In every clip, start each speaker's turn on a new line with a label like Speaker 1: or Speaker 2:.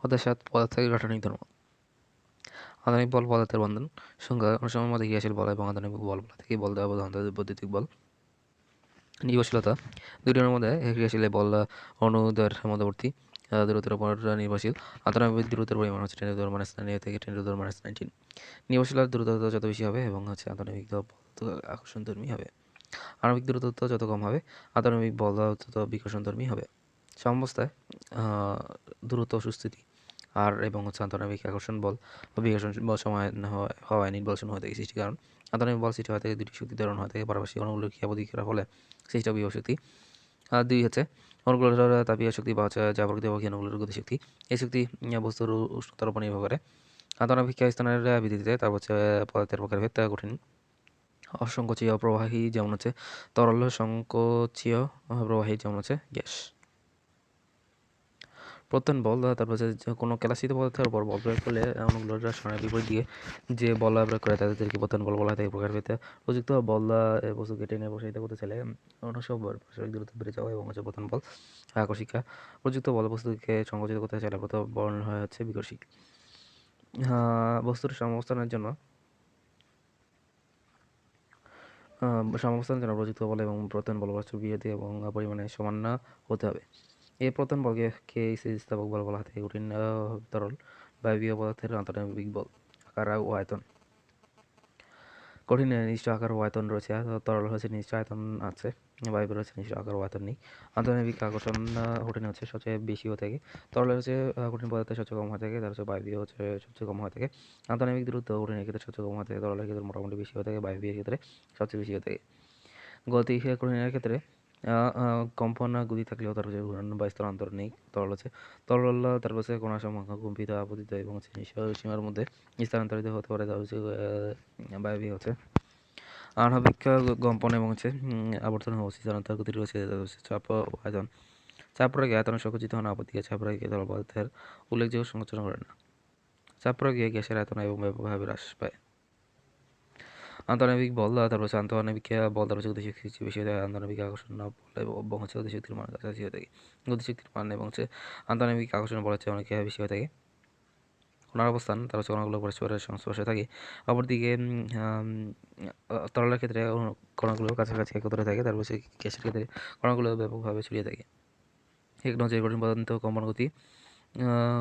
Speaker 1: অধ্যায় ৭ পদার্থের গাঠনিক ধর্ম। আধুনিক বল পদার্থের বন্ধন সংজ্ঞা অনুসরণ মধ্যে ক্রিয়াশীল বল এবং আধুনিক বল বলা থেকে বল দেওয়া প্রধানত বৈদ্যুতিক বল। নির্ভরশীলতা দুইটির মধ্যে ক্রিয়াশীল বল অণুদের মধ্যবর্তী দূরত্বের উপর নির্ভরশীল। আন্তঃনাবিক দূরত্বের পরিমাণ হচ্ছে 10⁻⁹ থেকে 10⁻⁹। নির্ভরশীলতার দূরত্ব যত বেশি হবে এবং আন্তঃনাবিক বল তত আকর্ষণধর্মী হবে। আণবিক দূরত্ব যত কম হবে আন্তঃনাবিক বল তত বিকর্ষণধর্মী হবে। সাম্যাবস্থায় দূরত্ব সুস্থিতি আর এবং আন্তঃনাবিক আকর্ষণ বল বা বিকর্ষণ বল সমান হওয়ায় নির্বলসন হয়ে থাকে সৃষ্টি। কারণ আন্তঃনাবিক বল সৃষ্টি হয়ে থাকে দুটি শক্তি ত্বরণ হয়ে থাকে পারস্পরিক অণুগুলোর ক্রিয়া প্রতিক্রিয়ার ফলে সৃষ্ট বিভব শক্তি। আর দুই হচ্ছে অণুগুলোর তাপীয় শক্তি বা হচ্ছে যা প্রকৃতপক্ষে অণুগুলোর গতিশক্তি। এই শক্তি বস্তুর উষ্ণতার উপর নির্ভর করে। আন্তঃনাবিক স্থানের ভিত্তিতে তারপর হচ্ছে পদার্থের প্রকারভেদ কঠিন অসংকোচীয় প্রবাহী যেমন হচ্ছে তরল, সংকোচীয় প্রবাহী যেমন হচ্ছে গ্যাস। প্রত্যয়ন বল তারপর হচ্ছে কোনো ক্যালাসিত পদার্থের উপর বল প্রয়োগ করলে অণুগুলোর সরাসরি বিপরীত দিকে যে বল প্রয়োগ করে তাদেরকে প্রত্যয়ন বল বলা হয়। প্রকারভেদ প্রযুক্ত বল বস্তুকে টেনে প্রসারিত করতে চাইলে অণুসব পারস্পরিক দূরত্ব বেড়ে যাওয়া এবং হচ্ছে প্রত্যয়ন বল। আকর্ষিকা প্রযুক্ত বল বস্তুকে সংকুচিত করতে চাইলে প্রত্যয়ন বল হয় হচ্ছে বিকর্ষিক। বস্তুর সমবস্থানের জন্য প্রযুক্ত বল এবং প্রত্যয়ন বল পরস্পর বিরোধী এবং পরিমাণে সমান হতে হবে। এই প্রত্যয়ন বলকে স্থিতিস্থাপক বল বলা হয়। কঠিন তরল বায়বীয় পদার্থের আন্তঃনাবিক বল আকার ও আয়তন। কঠিন নির্দিষ্ট আকার ও আয়তন রয়েছে, তরল হচ্ছে নির্দিষ্ট আয়তন আছে, বায়বীয় রয়েছে নির্দিষ্ট আকার ও আয়তন নেই। আন্তঃনাবিক আকর্ষণ কঠিন হচ্ছে সবচেয়ে বেশি হয়ে থাকে, তরল হচ্ছে কঠিন পদার্থের সবচেয়ে কম হয়ে থাকে, তার হচ্ছে বায়বীয় হচ্ছে সবচেয়ে কম হয়ে থাকে। আন্তঃনাবিক দূরত্ব কঠিনের ক্ষেত্রে সবচেয়ে কম হয়ে থাকে, তরলের ক্ষেত্রে মোটামুটি বেশি হয়ে থাকে, বায়বীয় ক্ষেত্রে সবচেয়ে বেশি হয়ে থাকে। গতি কঠিনের ক্ষেত্রে কম্পন গতি থাকলেও তার হচ্ছে ঘূর্ণন বা স্থলান্তর নেই। তরল তার হচ্ছে কণা সংখ্যা কম্পিত আপতিত এবং হচ্ছে সীমার মধ্যে স্থানান্তরিত হতে পারে, তার হচ্ছে বায়বীয় হচ্ছে। আণবিক কম্পন এবং হচ্ছে আবর্তন স্থানান্তর গতি রয়েছে, হচ্ছে চাপ ও আয়তন। চাপ প্রয়োগে আয়তন সংকুচিত হন, আপত্তিকে চাপ প্রয়োগে তরল পদার্থের উল্লেখযোগ্য সংকোচন করে না। চাপ প্রয়োগে গ্যাসের আয়তন এবং ব্যাপকভাবে হ্রাস পায়। আন্তঃনাবিক বল তারপর হচ্ছে আন্তঃনাবিক বল তারপর হচ্ছে গতিশক্তি বেশি হয়ে থাকে। আন্তঃনাবিক আকর্ষণ বল এবং হচ্ছে গতিশক্তির মান কাছাকাছি হয়ে থাকে। গতিশক্তির মান এবং হচ্ছে আন্তঃনাবিক আকর্ষণ বল হচ্ছে অনেক বেশি হয়ে থাকে। কণার অবস্থান তার হচ্ছে কণাগুলো পরস্পরের সংস্পর্শে থাকে। অপরদিকে তরলের ক্ষেত্রে কণাগুলো কাছাকাছি একত্রে থাকে, তারপর হচ্ছে গ্যাসের ক্ষেত্রে কণাগুলো ব্যাপকভাবে ছড়িয়ে থাকে। এক নজরে কঠিন পদার্থ কম্পন গতি।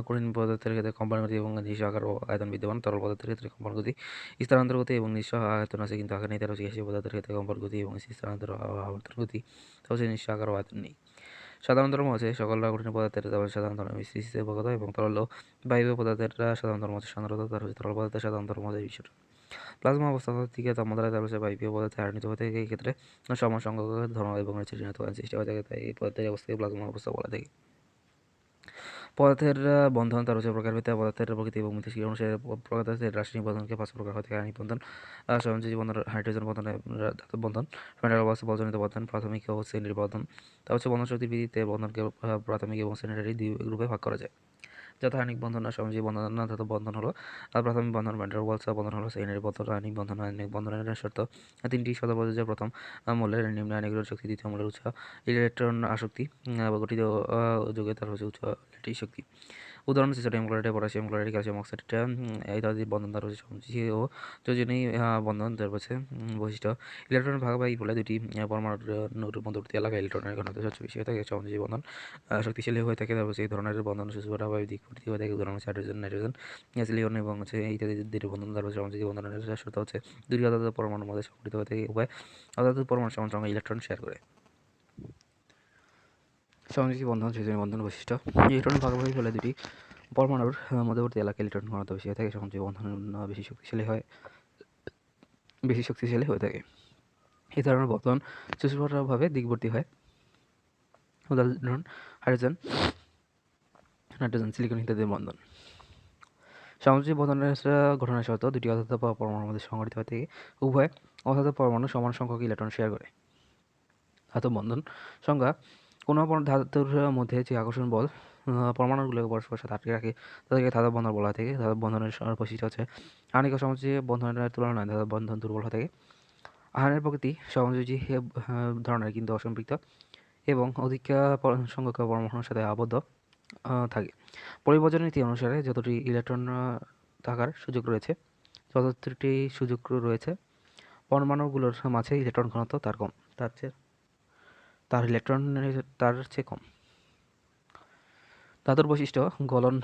Speaker 1: কঠিন পদার্থের ক্ষেত্রে কম্পন গতি এবং নির্দিষ্ট আকার ও আয়তন বিদ্যমান। তরল পদার্থের ক্ষেত্রে কম্পন গতি, স্থানান্তর গতি এবং নির্দিষ্ট আয়তন আছে কিন্তু আকার নেই। তার হচ্ছে গ্যাসীয় পদার্থের ক্ষেত্রে কম্পন গতি এবং স্থানান্তর আবর্তন গতি, তার হচ্ছে নির্দিষ্ট আকার ও আয়তন নেই। সাধারণ ধর্ম আছে সকল কঠিন পদার্থের সাধারণ ধর্ম স্থিতিস্থাপকতা এবং তরল বায়বীয় পদার্থের সাধারণ ধর্ম হচ্ছে সান্দ্রতা, তার হচ্ছে তরল পদার্থের সাধারণ ধর্ম হচ্ছে বিস্ফোরণ। প্লাজমা অবস্থা থেকে তাপমাত্রায় তার হচ্ছে বায়বীয় পদার্থে আয়নিত হয়ে থাকে। এই ক্ষেত্রে সমান সংখ্যক ধর্ম এবং হচ্ছে ঋণাত্মক আয়ন সৃষ্টি হয়ে থাকে, তাই এই পদার্থের অবস্থাকে প্লাজমা অবস্থা বলা থাকে। পদার্থের বন্ধন তার হচ্ছে প্রকারভেদ পদার্থের প্রকৃতি এবং মিথস্ক্রিয়া অনুসারে পদার্থের রাসায়নিক বন্ধনকে 5 প্রকার হয়ে থাকে। আণবিক বন্ধন, সহযোগী বন্ধন, হাইড্রোজেন বন্ধন, ধাতব বন্ধন, মেটাল বলজনিত বন্ধন, প্রাথমিক ও সেকেন্ডারি বন্ধন। তা হচ্ছে বন্ধন শক্তির ভিত্তিতে বন্ধনকে প্রাথমিক এবং সেকেন্ডারি দুই গ্রুপে ভাগ করা যায়। যথা আণবিক বন্ধন, সহযোগী বন্ধন, ধাতব বন্ধন হলো প্রাথমিক বন্ধন, মেটাল বন্ধন হলো সেকেন্ডারি বন্ধন। আণবিক বন্ধন, আণবিক বন্ধনের শর্ত তিনটি সদা প্রযোজ্য। প্রথম মৌলের নিম্ন আণবিক শক্তি, দ্বিতীয় মৌলের উচ্চ ইলেকট্রন আসক্তি গঠিত যৌগে তার হচ্ছে উচ্চ ল্যাটিস শক্তি। উদাহরণ হচ্ছে sodium chloride, potassium chloride, calcium oxide ইত্যাদি বন্ধন তার হচ্ছে সমযোজী ও যোজনী বন্ধন। তার হচ্ছে বৈশিষ্ট্য ইলেকট্রন ভাগাভাগি ফলে দুটি পরমাণুর মধ্যবর্তী এলাকা ইলেকট্রনের ঘনত্ব সবচেয়ে বেশি হয়ে থাকে, সমযোজী বন্ধন শক্তিশালী হয়ে থাকে। তারপর এই ধরনের বন্ধন সুস্পষ্টভাবে দিকপরিধি হয়ে থাকে। উদাহরণ হচ্ছে হাইড্রোজেন, নাইট্রোজেন, সিলিকন এবং হচ্ছে ইত্যাদি দুটি বন্ধন। তারপর সমযোজী বন্ধনের শর্ত হচ্ছে দুটি অর্থাৎ পরমাণুর মধ্যে সংঘটিত হয়ে থাকে, উভয় অর্থাৎ পরমাণু সমান সংখ্যক ইলেকট্রন শেয়ার করে। সমযোজী বন্ধন, যোজনী বন্ধন বৈশিষ্ট্য ইলেকট্রন ভাগাভাগি ফলে দুটি পরমাণুর মধ্যবর্তী এলাকায় ইলেকট্রন ঘনত্ব বেশি হয়ে থাকে, সমযোজী বন্ধন বেশি শক্তিশালী হয়ে থাকে। এই ধরনের বন্ধন সুস্পষ্টভাবে দিকবর্তী হয়। উদাহরণ হাইড্রোজেন, নাইট্রোজেন, সিলিকন ইত্যাদির বন্ধন। সমযোজী বন্ধনের ঘটনার শর্ত দুটি অর্থাৎ পরমাণুর মধ্যে সংঘটিত হয়ে থাকে, উভয় অর্থাৎ পরমাণু সমান সংখ্যক ইলেকট্রন শেয়ার করে। ধাতব বন্ধন সংজ্ঞা কোনো ধাতুর মধ্যে যে আকর্ষণ বল পরমাণুগুলোকে পরস্পরের সাথে আটকে রাখে তাদেরকে ধাতব বন্ধন বলা হয়ে থাকে। ধাতব বন্ধনের বৈশিষ্ট্য হচ্ছে আণবিক সমযোজী বন্ধনের তুলনায় ধাতব বন্ধন দুর্বল হয়ে থাকে। আয়নের প্রকৃতি সমযোজী ধরনের কিন্তু অসম্পৃক্ত এবং অধিক সংখ্যক পরমাণুর সাথে আবদ্ধ। থাকে। পরিবর্জন নীতি অনুসারে যতটি ইলেকট্রন থাকার সুযোগ রয়েছে যতটি সুযোগ রয়েছে পরমাণুগুলোর মাঝে ইলেকট্রন ঘনত্ব তার কম, তার ইলেকট্রনের তার চেয়ে কম। ধাতুর বৈশিষ্ট্য গলন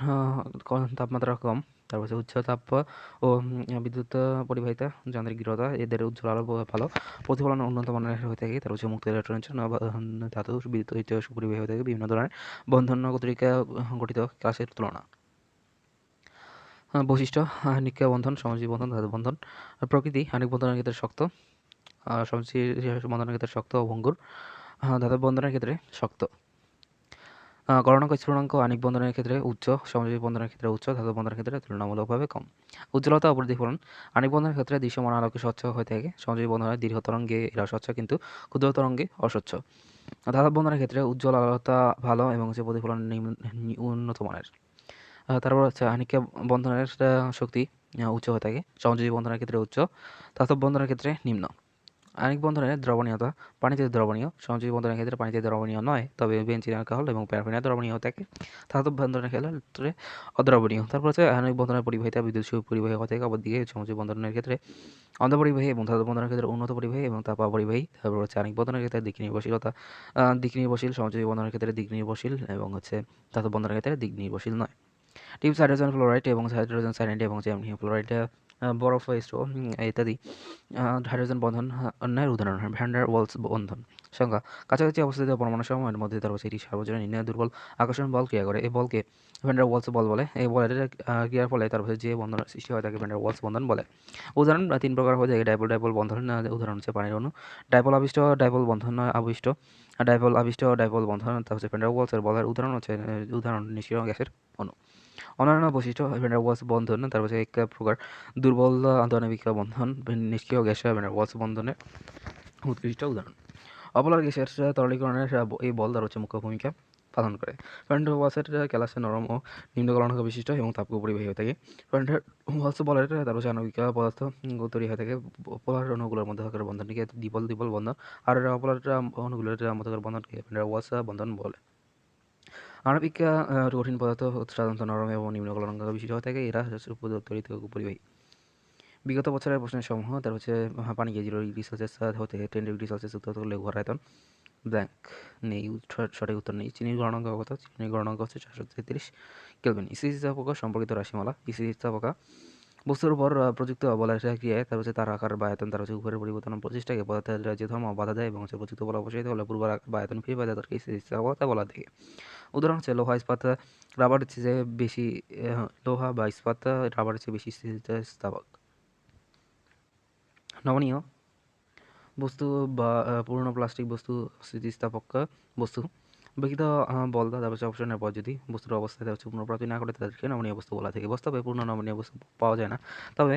Speaker 1: তাপমাত্রা কম, তারপর হচ্ছে উচ্চ তাপ ও বিদ্যুৎ পরিবাহিতা, যান্ত্রিক দৃঢ়তা, এদের উজ্জ্বল আলো ভালো, প্রতিফলন উন্নত মানের হয়ে থাকে, তারপর হচ্ছে মুক্ত ইলেকট্রনের জন্য ধাতু বিদ্যুৎ সুপরিবাহী হয়ে থাকে বিভিন্ন ধরনের বন্ধন গঠিত ক্লাসের তুলনা। বৈশিষ্ট্য আণবিক বন্ধন, সমাজী বন্ধন, ধাতু বন্ধন। প্রকৃতি আণবিক বন্ধনের ক্ষেত্রে শক্ত, সমাজী বন্ধনের ক্ষেত্রে শক্ত ও ভঙ্গুর, ধাতব বন্ধনের ক্ষেত্রে শক্ত। গলনাঙ্ক স্থূলনাঙ্ক আণবিক বন্ধনের ক্ষেত্রে উচ্চ, সমাজী বন্ধনের ক্ষেত্রে উচ্চ, ধাতব বন্ধনের ক্ষেত্রে তুলনামূলকভাবে কম। উজ্জ্বলতা ও প্রতিফলন আণবিক বন্ধনের ক্ষেত্রে দৃশ্যমান আলোকে স্বচ্ছ হয়ে থাকে, সমাজী বন্ধনের দীর্ঘ তরঙ্গে এরা স্বচ্ছ কিন্তু ক্ষুদ্র তরঙ্গে অস্বচ্ছ। ধাতব বন্ধনের ক্ষেত্রে উজ্জ্বল আলোতা ভালো এবং প্রতিফলন উন্নত মানের। তারপর হচ্ছে আণবিক বন্ধনের শক্তি উচ্চ হয়ে থাকে, সমাজী বন্ধনের ক্ষেত্রে উচ্চ, ধাতব বন্ধনের ক্ষেত্রে নিম্ন। আণবিক বন্ধনের দ্রবণীয়তা পানিতে দ্রবণীয়, সমাজী বন্ধনের ক্ষেত্রে পানিতে দ্রবণীয় নয়, তবে বেনজিন অ্যালকোহল এবং প্যারাফিনে দ্রবণীয় হয়ে থাকে। ধাতব বন্ধনের ক্ষেত্রে অদ্রবণীয়। তারপর হচ্ছে আণবিক বন্ধনের পরিবাহিতা বিদ্যুৎ পরিবাহী হয়ে থাকে, অপরদিকে সমাজী বন্ধনের ক্ষেত্রে অন্তঃপরিবাহী এবং ধাতব বন্ধনের ক্ষেত্রে উন্নত পরিবাহী এবং তাপ অপরিবাহী। তারপর হচ্ছে আণবিক বন্ধনের ক্ষেত্রে দিক নির্ভরশীলতা দিক নির্ভরশীল, সমাজী বন্ধনের ক্ষেত্রে দিক নির্ভরশীল এবং হচ্ছে ধাতব বন্ধনের ক্ষেত্রে দিক নির্ভরশীল নয়। টিপস হাইড্রোজেন ফ্লোরাইড এবং হাইড্রোজেন সায়ানাইড এবং জ্যামিনীয় ফ্লোরাইড বরফ স্ট্রো ইত্যাদি হাইড্রোজেন বন্ধন অন্যের উদাহরণ। ভ্যান ডার ওয়ালস বন্ধন সংজ্ঞা কাছাকাছি অবস্থিত পরমাণু সমূহের মধ্যে তার এটি সার্বজনীন নির্ণয় দুর্বল আকর্ষণ বল ক্রিয়া করে। এই বলকে ভ্যান ডার ওয়ালস বল বলে। এই বলের ক্রিয়ার ফলে তার যে বন্ধন সৃষ্টি হয় তাকে ভ্যান ডার ওয়ালস বন্ধন বলে। উদাহরণ তিন প্রকার হয়ে থাকে ডাইপোল ডাইপোল বন্ধন। উদাহরণ হচ্ছে পানির অণু, ডাইপোল আবিষ্ট ডাইপোল বন্ধন আবিষ্ট ডাইপোল আবিষ্ট ডাইপোল বন্ধন। তার হচ্ছে ভ্যান ডার ওয়ালসের বলের উদাহরণ হচ্ছে নিষ্ক্রিয় গ্যাসের অণু। অন্যান্য বৈশিষ্ট্য ভ্যান ডার ওয়ালস বন্ধন তার হচ্ছে এক প্রকার দুর্বল আন্তঃআণবিক বন্ধন, নিষ্ক্রিয় গ্যাস ভ্যান ডার ওয়ালস বন্ধনের উৎকৃষ্ট উদাহরণ। অপোলার গ্যাসের তরলীকরণের এই বল তার হচ্ছে মুখ্য ভূমিকা পালন করে। ভ্যান ডার ওয়ালসের ক্যালাসে নরম ও নিম্ন গলনাঙ্ক বিশিষ্ট এবং তাপীয় পরিবাহী হয়ে থাকে। ভ্যান ডার ওয়ালস বলের তার হচ্ছে আণবিক পদার্থ তৈরি হয়ে থাকে পোলার অণুগুলোর মধ্যকার বন্ধনটিকে দ্বিপল দ্বিপল বন্ধন, আর অপোলার অণুগুলোর মধ্যকার বন্ধনকে ভ্যান ডার ওয়ালস বন্ধন বলে। আণবিক কঠিন পদার্থ সাধারণত নরম এবং নিম্ন গলনাঙ্ক বিশিষ্ট হয়ে থাকে, এরা তড়িৎ পরিবাহী। বিগত বছরের প্রশ্নের সমূহ তার হচ্ছে পানিকে 0°C হতে 10°C উত্তপ্ত করলে ঘর আয়তন ব্ল্যাঙ্ক নেই, সঠিক উত্তর নেই। চিনির গলনাঙ্ক কত? চিনির গলনাঙ্ক হচ্ছে 433 কেলভিন। স্থিতিস্থাপক সম্পর্কিত রাশিমালা। স্থিতিস্থাপকা বস্তুর উপর প্রযুক্ত বলের ক্রিয়ায় তার হচ্ছে তার আকার বা আয়তন তার হচ্ছে উপরের পরিবর্তন প্রচেষ্টাকে পদার্থের যে ধর্ম বাধা দেয় এবং হচ্ছে প্রযুক্ত বল অপসারিত হলে পূর্ব আকার বা আয়তন ফিরে পায় তাদেরকে স্থিতিস্থাপকতা বলা থাকে। উদাহরণ হচ্ছে লোহা ইস্পাত রাবারের চেয়ে বেশি লোহা বা ইস্পাত রাবারের চেয়ে বেশি স্থিতিস্থাপক। নমনীয় বস্তু বা পুরনো প্লাস্টিক বস্তু স্থিতিস্থাপক বস্তু। বিকৃত বল তারপর হচ্ছে অপশনের পর যদি বস্তুর অবস্থায় হচ্ছে পুনঃপ্রাপ্তি না করে তাদেরকে নমনীয় বস্তু বলা থাকে। বাস্তবে পূর্ণ নমনীয় বস্তু পাওয়া যায় না, তবে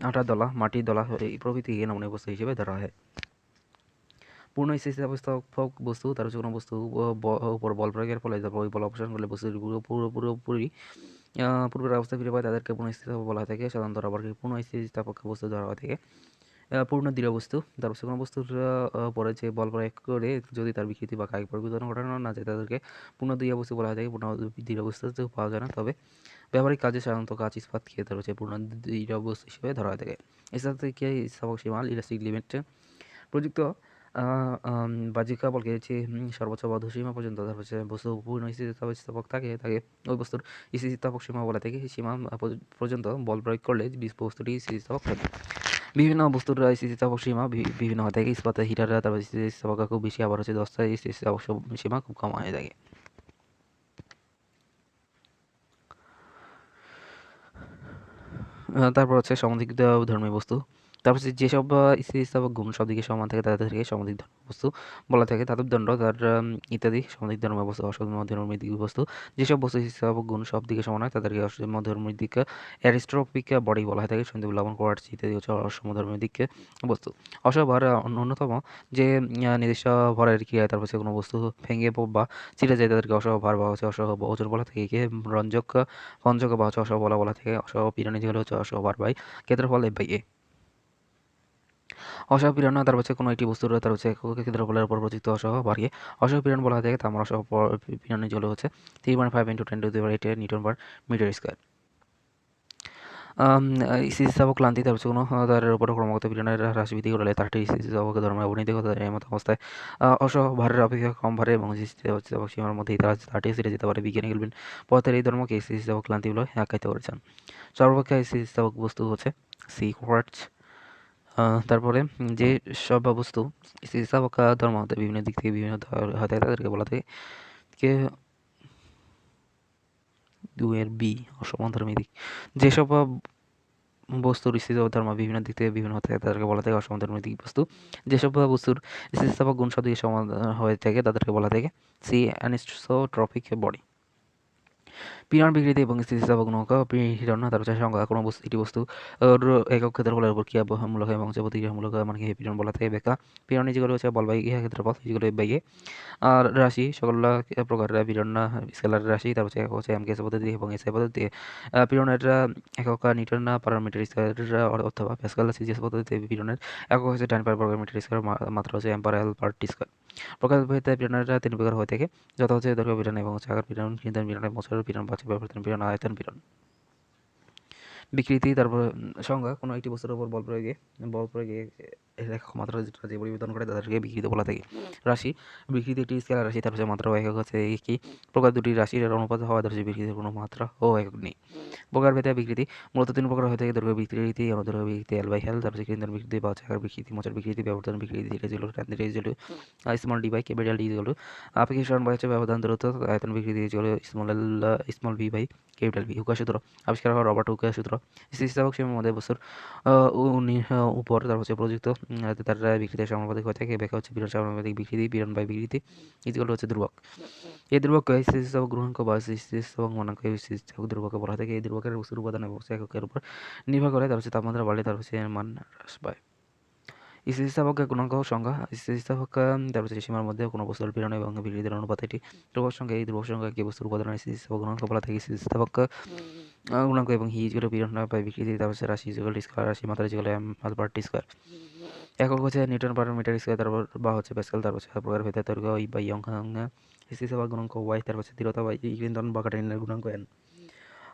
Speaker 1: আটার দলা, মাটির দলা এই প্রভৃতিকে নমনীয় বস্তু হিসেবে ধরা হয়। পূর্ণ স্থিতিস্থাপক বস্তু তার হচ্ছে কোনো বস্তু উপর বল প্রয়োগের ফলে তারপর ওই বল অপসারণ করলে বস্তুটি পুরোপুরি পূর্বের অবস্থায় ফিরে পায় তাদেরকে পূর্ণ স্থিতিস্থাপক বলা হয়ে থাকে। সাধারণত রাবারকে পূর্ণ স্থিতিস্থাপক বস্তু ধরা হয়ে থাকে। পূর্ণ দৃঢ় বস্তু তার হচ্ছে কোনো বস্তুর পরে যে বল প্রয়োগ করে যদি তার বিকৃতি বা কায়িক পরিবর্তন ঘটানো না যায় তাদেরকে পূর্ণ দৃঢ় বস্তু বলা হয়ে থাকে। পূর্ণ দৃঢ় বস্তু পাওয়া যায় না, তবে ব্যবহারিক কাজে সাধারণত কাঁচ ইস্পাতকে তার হচ্ছে পূর্ণ দৃঢ় বস্তু হিসেবে ধরা হয়ে থাকে। স্থিতিস্থাপক সীমা ইলাস্টিক লিমিট প্রযুক্ত বাহ্যিক বলকে যে সর্বোচ্চ বাধ্য সীমা পর্যন্ত তার হচ্ছে বস্তু পূর্ণ স্থিতিস্থাপক থাকে তাকে ওই বস্তুর স্থিতিস্থাপক সীমা বলা থাকে। সেই সীমা পর্যন্ত বল প্রয়োগ করলে বস্তুটি স্থিতিস্থাপক থাকে। বিভিন্ন বস্তুর স্থিতিস্থাপক সীমা বিভিন্ন হয়ে থাকে। ইস্পাতের হিটার তারপর স্থিতিস্থাপক খুব বেশি, আবার হচ্ছে দস্তায় স্থিতিস্থাপক সীমা খুব কম হয়ে থাকে। তারপর হচ্ছে সমদিগ্ধ ধর্মী বস্তু। তারপর হচ্ছে যেসব স্থিতিস্থাপক গুণ সব দিকে সমান থাকে তাদেরকে সমদিক ধর্মী বস্তু বলা থাকে। ধাতব দণ্ড তার ইত্যাদি সমদিক ধর্মী বস্তু। অসমধর্মী দিক বস্তু যেসব বস্তু স্থিতিস্থাপক গুণ সব দিকে সমান হয় তাদেরকে অসমধর্মী দিক অ্যারিস্ট্রপিক বডি বলা হয় থাকে। সন্দীপ লবণ কোয়ার্টজ ইত্যাদি হচ্ছে অসমধর্মী দিক বস্তু। অসভর অন্যতম যে নির্দিষ্ট ভরের ক্রিয়ায় তারপর হচ্ছে কোনো বস্তু ভেঙে বা ছিঁড়ে যায় তাদেরকে অসহভার বা হচ্ছে অসহ ওজন বলা থাকে। একে রঞ্জক ভঞ্জক বা হচ্ছে অসহ বলা থাকে। অসহ পীড়নী হলে হচ্ছে অসহভার বাই ক্ষেত্রফল F/A। অসহপীড়ন তার হচ্ছে কোনো একটি বস্তুর তার হচ্ছে একক ক্ষেত্রফলের উপর প্রযুক্ত অসহভারকে অসহপীড়ন বলা হয় থাকে। তার অসহপীড়ন যেগুলো হচ্ছে 3.5 × 10⁸ নিউটন পার মিটার স্কয়ার। স্থিতিস্থাপক ক্লান্তি তার হচ্ছে কোনো তারের উপর ক্রমাগত পীড়নের হ্রাস বৃদ্ধি করলে তারটি স্থিতিস্থাপক ধর্মের অবনতি ঘটে। এমত অবস্থায় অসহভারের অপেক্ষা কম ভারে এবং স্থিতিস্থাপক সীমার মধ্যেই তারটি ছেড়ে যেতে পারে। বিজ্ঞানী কেলভিন পদার্থের এই ধর্মকে স্থিতিস্থাপক ক্লান্তি বলে আখ্যায়িত করেছেন। সর্বাপেক্ষা স্থিতিস্থাপক বস্তু হচ্ছে কোয়ার্টজ। তারপরে যে সব বস্তু স্থিতিস্থাপক ধর্ম হতে বিভিন্ন দিক থেকে বিভিন্ন হয়ে থাকে তাদেরকে বলা থাকে কে 2 বি অসমান্তরাল দিক। যেসব বস্তুর স্থিতিস্থাপক ধর্ম বিভিন্ন দিক থেকে বিভিন্ন হতে থাকে তাদেরকে বলা থাকে অসমান্তরাল বস্তু। যেসব বস্তুর স্থিতিস্থাপক গুণ সদৃশ সমান হয়ে থাকে তাদেরকে বলা থাকে অ্যানিসোট্রপিক বডি। পীড়ন বিকৃতি এবং স্থিতিস্থাপক নৌকা পীড়ন তার হচ্ছে সংজ্ঞা কোনো একটি বস্তু একক ক্ষেত্রফলের উপর ক্রিয়ামূলক এবং প্রতিক্রিয়ামূলক মানে পীড়ন বলা থাকে ব্যাখ্যা। পীড়ন যেগুলো হচ্ছে বলবাহী ক্ষেত্রফল যেগুলো বাইয়ে আর রাশি সকল প্রকারের পীড়ন স্কেলার রাশি তার হচ্ছে এমকেএস পদ্ধতি এবং এসআই পদ্ধতি। পীড়নের একক নিউটন পার মিটার স্কয়ার অথবা প্যাসকাল সিজিএস পদ্ধতিতে পীড়নের একক হচ্ছে 10 পার বর্গ মিটার স্কয়ার মাত্রা হচ্ছে এম পার এল পার টি স্কয়ার। প্রকাশভেদে পীড়নের 3 প্রকার হয়ে থাকে যথা হচ্ছে দৈর্ঘ্য পীড়ন এবং হচ্ছে আকার পীড়ন, চিন্তন পীড়ন, মোচড় পীড়ন, বাহ্যিক পরিবর্তন পীড়ন, আয়তন পীড়ন। বিকৃতি তারপর সংজ্ঞা কোনো একটি বস্তুর উপর বল প্রয়োগে একক মাত্রা যেটা যে পরিবর্তন করে তাদেরকে বিকৃতি বলা থাকে। রাশি বিকৃতি একটি স্কেলার রাশি তার হচ্ছে মাত্রা ও একক হচ্ছে কি প্রকার দুটি রাশির অনুপাত হওয়া ধরছে বিকৃতির কোনো মাত্রা ও একক নেই। প্রকারভেদে বিকৃতি মূলত 3 প্রকার হয়ে থাকে দৈর্ঘ্য বিকৃতি, অনুদৈর্ঘ্য বিকৃতি, এল/এল, তারপর কেন্দ্র বিকৃতি বা আকার বিকৃতি, মোচড় বিকৃতি, বিবর্তন বিকৃতি, theta equal to tan theta equal to small D by capital D equal to আপেক্ষিক সরণ বাই হচ্ছে ব্যবধান দূরত্ব, আয়তন বিকৃতি equal to small V by capital V. হুকা সূত্র আবিষ্কার হওয়া রবার্ট হুকা সূত্র। স্থিতিস্থাপক সীমার মধ্যে বস্তুর উপর তার হচ্ছে প্রযুক্ত তার বিকৃতির সমানুপাতিক হয়ে থাকে। ব্যাখ্যা হচ্ছে পীড়ন সমানুপাতিক বিকৃতি পীড়ন বাই বিকৃতি ইকুয়াল হচ্ছে ধ্রুবক। এই ধ্রুবককে স্থিতিস্থাপক গ্রহাঙ্ক বা স্থিতিস্থাপক মানাঙ্ক স্থিতিস্থাপক ধ্রুবকে বলা থাকে। এই ধ্রুবকের বস্তুর উপাদান এবং এককের উপর নির্ভর করে তার হচ্ছে তাপমাত্রা বাড়লে তার হচ্ছে মান হ্রাস পায়। স্থিতিস্থাপক গুণাঙ্ক সংজ্ঞা স্থিতিস্থাপক তার হচ্ছে সীমার মধ্যে কোনো বস্তুর পীড়ন এবং বিকৃতির অনুপাত এটি ধ্রুবক সংখ্যা। এই ধ্রুবক সংখ্যা একটি বস্তুর উপাদান স্থিতিস্থাপক গুণাঙ্ক বলা থাকে। স্থিতিস্থাপক গুণাঙ্ক এবং হি ইকুয়াল পীড়ন বাই বিকৃতি তার হচ্ছে রাশি ইকুয়াল স্কয়ার রাশি মাত্রা ইকুয়াল এম পার টি স্কয়ার। একক হচ্ছে নিউটন পার মিটার স্কয়ার তারপর বা হচ্ছে প্যাসকাল তার হচ্ছে প্রকার ভেদে দৈর্ঘ্য ই বাই ইয়ং স্থিতিস্থাপক গুণাঙ্ক ওয়াই তার হচ্ছে দৃঢ়তা বাই ইগলিনটন বা কাটাইনের গুণাঙ্ক এন।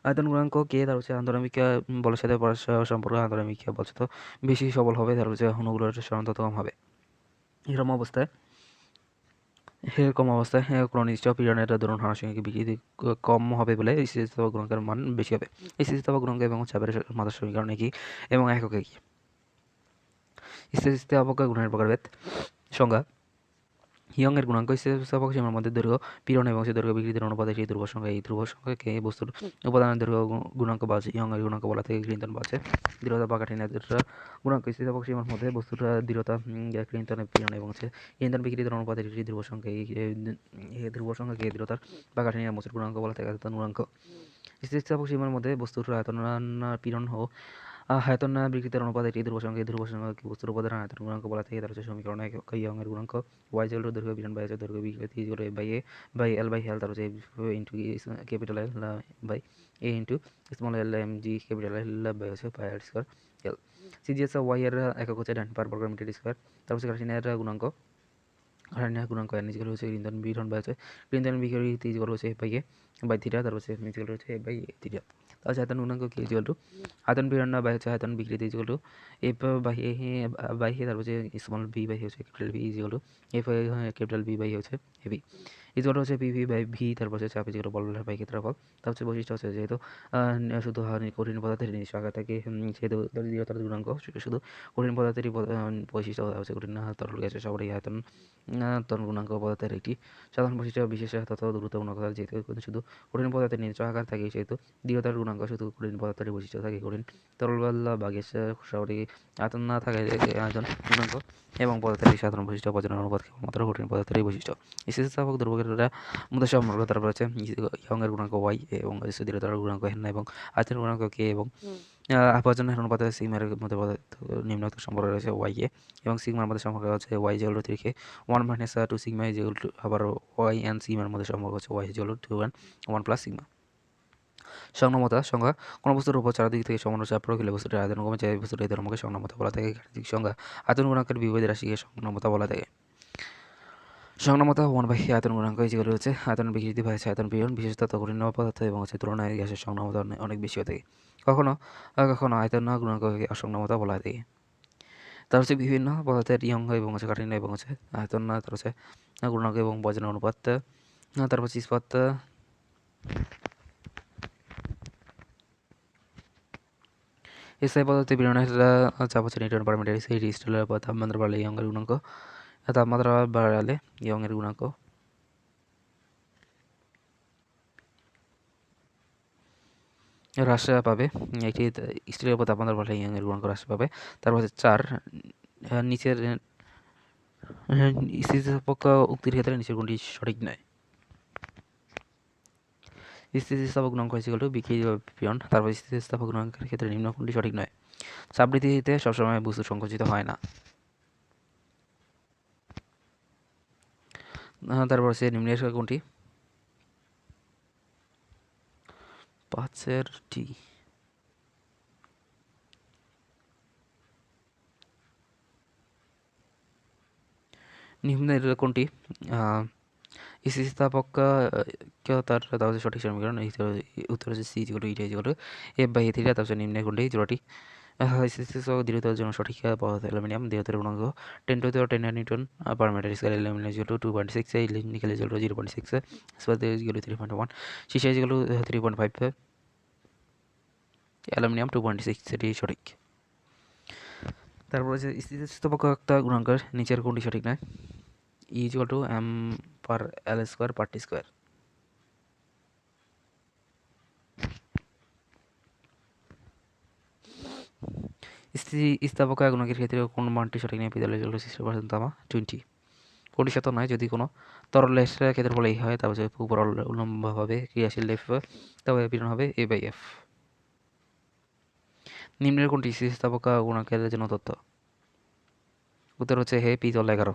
Speaker 1: আয়তন গুণাঙ্ক কে তার হচ্ছে আন্তঃনামিক বলের সাথে পরস্পর সম্পর্ক আন্তঃনামিক বল যত বেশি সবল হবে তার হচ্ছে অণুগুলোর সরণ তত কম হবে। এরকম অবস্থায় কোনো নির্দিষ্ট পীড়নের দরুন আনুষঙ্গিক বিকৃতি কম হবে বলে স্থিতিস্থাপক গুণাঙ্কের মান বেশি হবে। স্থিতিস্থাপক গুণাঙ্ক এবং চাপের মাত্রার সমীকরণ একই এবং একক একই। স্থিতিস্থাপক গুণের প্রকারভেদ সংজ্ঞা ইয়ং এর গুণাঙ্ক স্থিতিস্থাপক সীমার মধ্যে দৈর্ঘ্য পীড়ন এবং সে দৈর্ঘ্য বিকৃতির অনুপাতে সেই ধ্রুবক সংখ্যা। এই ধ্রুবক সংখ্যাকে বস্তুর উপাদানের দৈর্ঘ্য গুণাঙ্ক বা ইয়ং এর গুণাঙ্ক বলা থেকে ক্লিনটন বা দৃঢ়তা বা কাঠিন্যের গুণাঙ্ক স্থিতিস্থাপক সীমার মধ্যে বস্তুর দৃঢ়তা ক্লিনটনের পীড়ন এবং ক্লিনটন বিকৃতির অনুপাতে একটি ধ্রুবক সংখ্যা। এই ধ্রুবক সংখ্যাকে দৃঢ়তার বা কাঠিন্যের মোচড় গুণাঙ্ক বলা থেকে আয়তন গুণাঙ্ক। স্থিতিস্থাপক সীমার মধ্যে বস্তুর আয়তন পীড়ন ও আয়তন বিকৃতির অনুপাত এটি ধ্রুবক সংখ্যা। এই ধ্রুবক সংখ্যাকে বস্তুর উপাদান আয়তন গুণাঙ্ক বলা থেকে তার হচ্ছে সমীকরণ ইয়ং এর গুণাঙ্ক ওয়াই ইকুয়াল টু দৈর্ঘ্য পীড়ন বাই দৈর্ঘ্য বিকৃতি equal to by A by L by L তার হচ্ছে into capital L by A into small L M G capital L by হচ্ছে pi r square L. CGS Y এর একক হচ্ছে 10 পার বর্গ মিটার স্কয়ার। তার হচ্ছে কাঠিন্যের গুণাঙ্ক এন ইকুয়াল হচ্ছে ক্লিনটন পীড়ন বাই হচ্ছে ক্লিনটন বিকৃতি ইকুয়াল হচ্ছে বাই এ বাই থিটা তার হচ্ছে ইকুয়াল হচ্ছে বাই থিটা। তাহলে আয়তন গুণাঙ্ক কি ইকুয়াল টু আয়তন পীড়ন বাই হচ্ছে আয়তন বিকৃতি equal to F by A by তার হচ্ছে স্মল ভি বাই হচ্ছে capital V equal to F capital V by হচ্ছে হেভি ইকুয়াল হচ্ছে পি ভি বাই ভি তারপর হচ্ছে চাপ ইকুয়াল বল বাই ক্ষেত্রফল। তার হচ্ছে বৈশিষ্ট্য হচ্ছে যেহেতু শুধু কঠিন পদার্থের নিজস্ব আকার থাকে সেহেতু দৃঢ়তার গুণাঙ্ক শুধু কঠিন পদার্থেরই বৈশিষ্ট্য হচ্ছে কঠিন তরল গ্যাসের সবরই আয়তন তরল গুণাঙ্ক পদার্থের একটি সাধারণ বৈশিষ্ট্য বিশেষ তথা গুরুত্বপূর্ণ কথা যেহেতু শুধু কঠিন পদার্থের নিজস্ব আকার থাকে সেহেতু দৃঢ়তার গুণাঙ্ক শুধু কঠিন পদার্থের বৈশিষ্ট্য থাকে। কঠিন তরল বা গ্যাসের সবরই আয়তন না থাকে আয়তন গুণাঙ্ক এবং পদার্থের সাধারণ বৈশিষ্ট্য প্রজনন অনুপাত কেবলমাত্র কঠিন পদার্থের বৈশিষ্ট্য। স্থিতিস্থাপক ধ্রুবকের মধ্যে সম্পর্ক তারপর হচ্ছে ইয়ংয়ের গুণাঙ্ক ওয়াই এবং দৃঢ়তার গুণাঙ্ক এন এবং আয়তনের গুণাঙ্ক কে এবং প্রজননের অনুপাতে সিগমার মধ্যে নিম্নোক্ত সম্পর্ক রয়েছে ওয়াই এ এবং সিগমার মধ্যে সম্পর্ক হচ্ছে ওয়াই ইকুয়াল টু 3 কে 1 মাইনাস 2 সিগমা ইকুয়াল টু আবার ওয়াই এন্ড সিগমার মধ্যে সম্পর্ক হচ্ছে Y equal to 2 1 1 plus sigma. সংক্রামতা সংজ্ঞা: কোনো বস্তুর উপর চারদিক থেকে সমান চাপ প্রয়োগ হলে বস্তুটির আয়তন কমে যায়, বস্তুটির এই ধর্মকে সংক্রামতা বলা থাকে। গাণিতিক সংজ্ঞা: আয়তন গুণাঙ্কের বিপরীত রাশিকে সংক্রামতা বলা থাকে। সংক্রামতা 1/, আয়তন গুণাঙ্ক ইকুয়াল হচ্ছে আয়তনের বিকৃতি বা আয়তন পীড়ন, বিশেষত কঠিন পদার্থ এবং তুলনায় গ্যাসের সংক্রামতা অনেক বেশি হয়ে থাকে। কখনো কখনো আয়তন গুণাঙ্ককে অসংক্রামতা বলা হয় থাকে। তার হচ্ছে বিভিন্ন পদার্থের ইয়ং এবং কাঠিন্য এবং আয়তন, তার হচ্ছে গুণাঙ্ক এবং বজ্র অনুপাত, তারপর ইস্পাত, স্থায়ী পদার্থে পীড়নের চাপ হচ্ছে নিউটন পার মিটার স্কয়ার, স্টিলের উপর তাপমাত্রা বাড়লে ইয়ংয়ের গুণাঙ্ক, তাপমাত্রা বাড়ালে ইয়ংয়ের গুণাঙ্ক হ্রাস পাবে। একটি স্টিলের উপর তাপমাত্রা বাড়লে ইয়ংয়ের গুণাঙ্ক হ্রাস পাবে। তারপর হচ্ছে 4, নিচের স্থিতিস্থাপক উক্তির ক্ষেত্রে নিচের কোনটি সঠিক নয়? স্থিতিস্থাপক গুণাঙ্ক ইকুয়াল টু বিকৃতি বা পীড়ন। তারপর স্থিতিস্থাপক গুণাঙ্কের ক্ষেত্রে নিম্ন কোনটি সঠিক নয়? চাপবৃদ্ধিতে সবসময় বস্তু সংকুচিত হয় না। তারপর হচ্ছে নিম্নের কোনটি? 5 টি। নিম্নের কোনটি স্থিতিস্থাপকতার তার সঠিক সমীকরণ? উত্তর হচ্ছে C equal to eta equal to F/A থিটা। তারপর নিম্নের কোনটি জোড়াটি স্থিতিস্থাপক দৃঢ়তার জন্য সঠিক পদার্থ অ্যালুমিনিয়াম, দৃঢ়তার গুণাঙ্ক 10 newton per metre square, aluminium equal to 2.6, nickel equal to 0.6, ইস্পাত ইকুয়াল টু 3.1, সীসা ইকুয়াল টু 3.5, অ্যালুমিনিয়াম 2.6, এটি সঠিক। তারপর হচ্ছে স্থিতিস্থাপকতা গুণাঙ্কের নিচের কোনটি সঠিক নয়? E equal to m/L² per T square. স্থিতিস্থাপক গুণাঙ্কের ক্ষেত্রে কোন মানটি সঠিক নয়? পিতলের ইকুয়াল টু 60% তামা 20। কোনটি সত্য নয়? যদি কোনো তরলের ক্ষেত্রফল এই হয়, তারপর উপর উল্লম্বভাবে ক্রিয়াশীল F, তবে পীড়ন হবে A/F। নিম্নের কোনটি স্থিতিস্থাপক গুণাঙ্কের জন্য তথ্য? উত্তর হচ্ছে হে পিতল 11।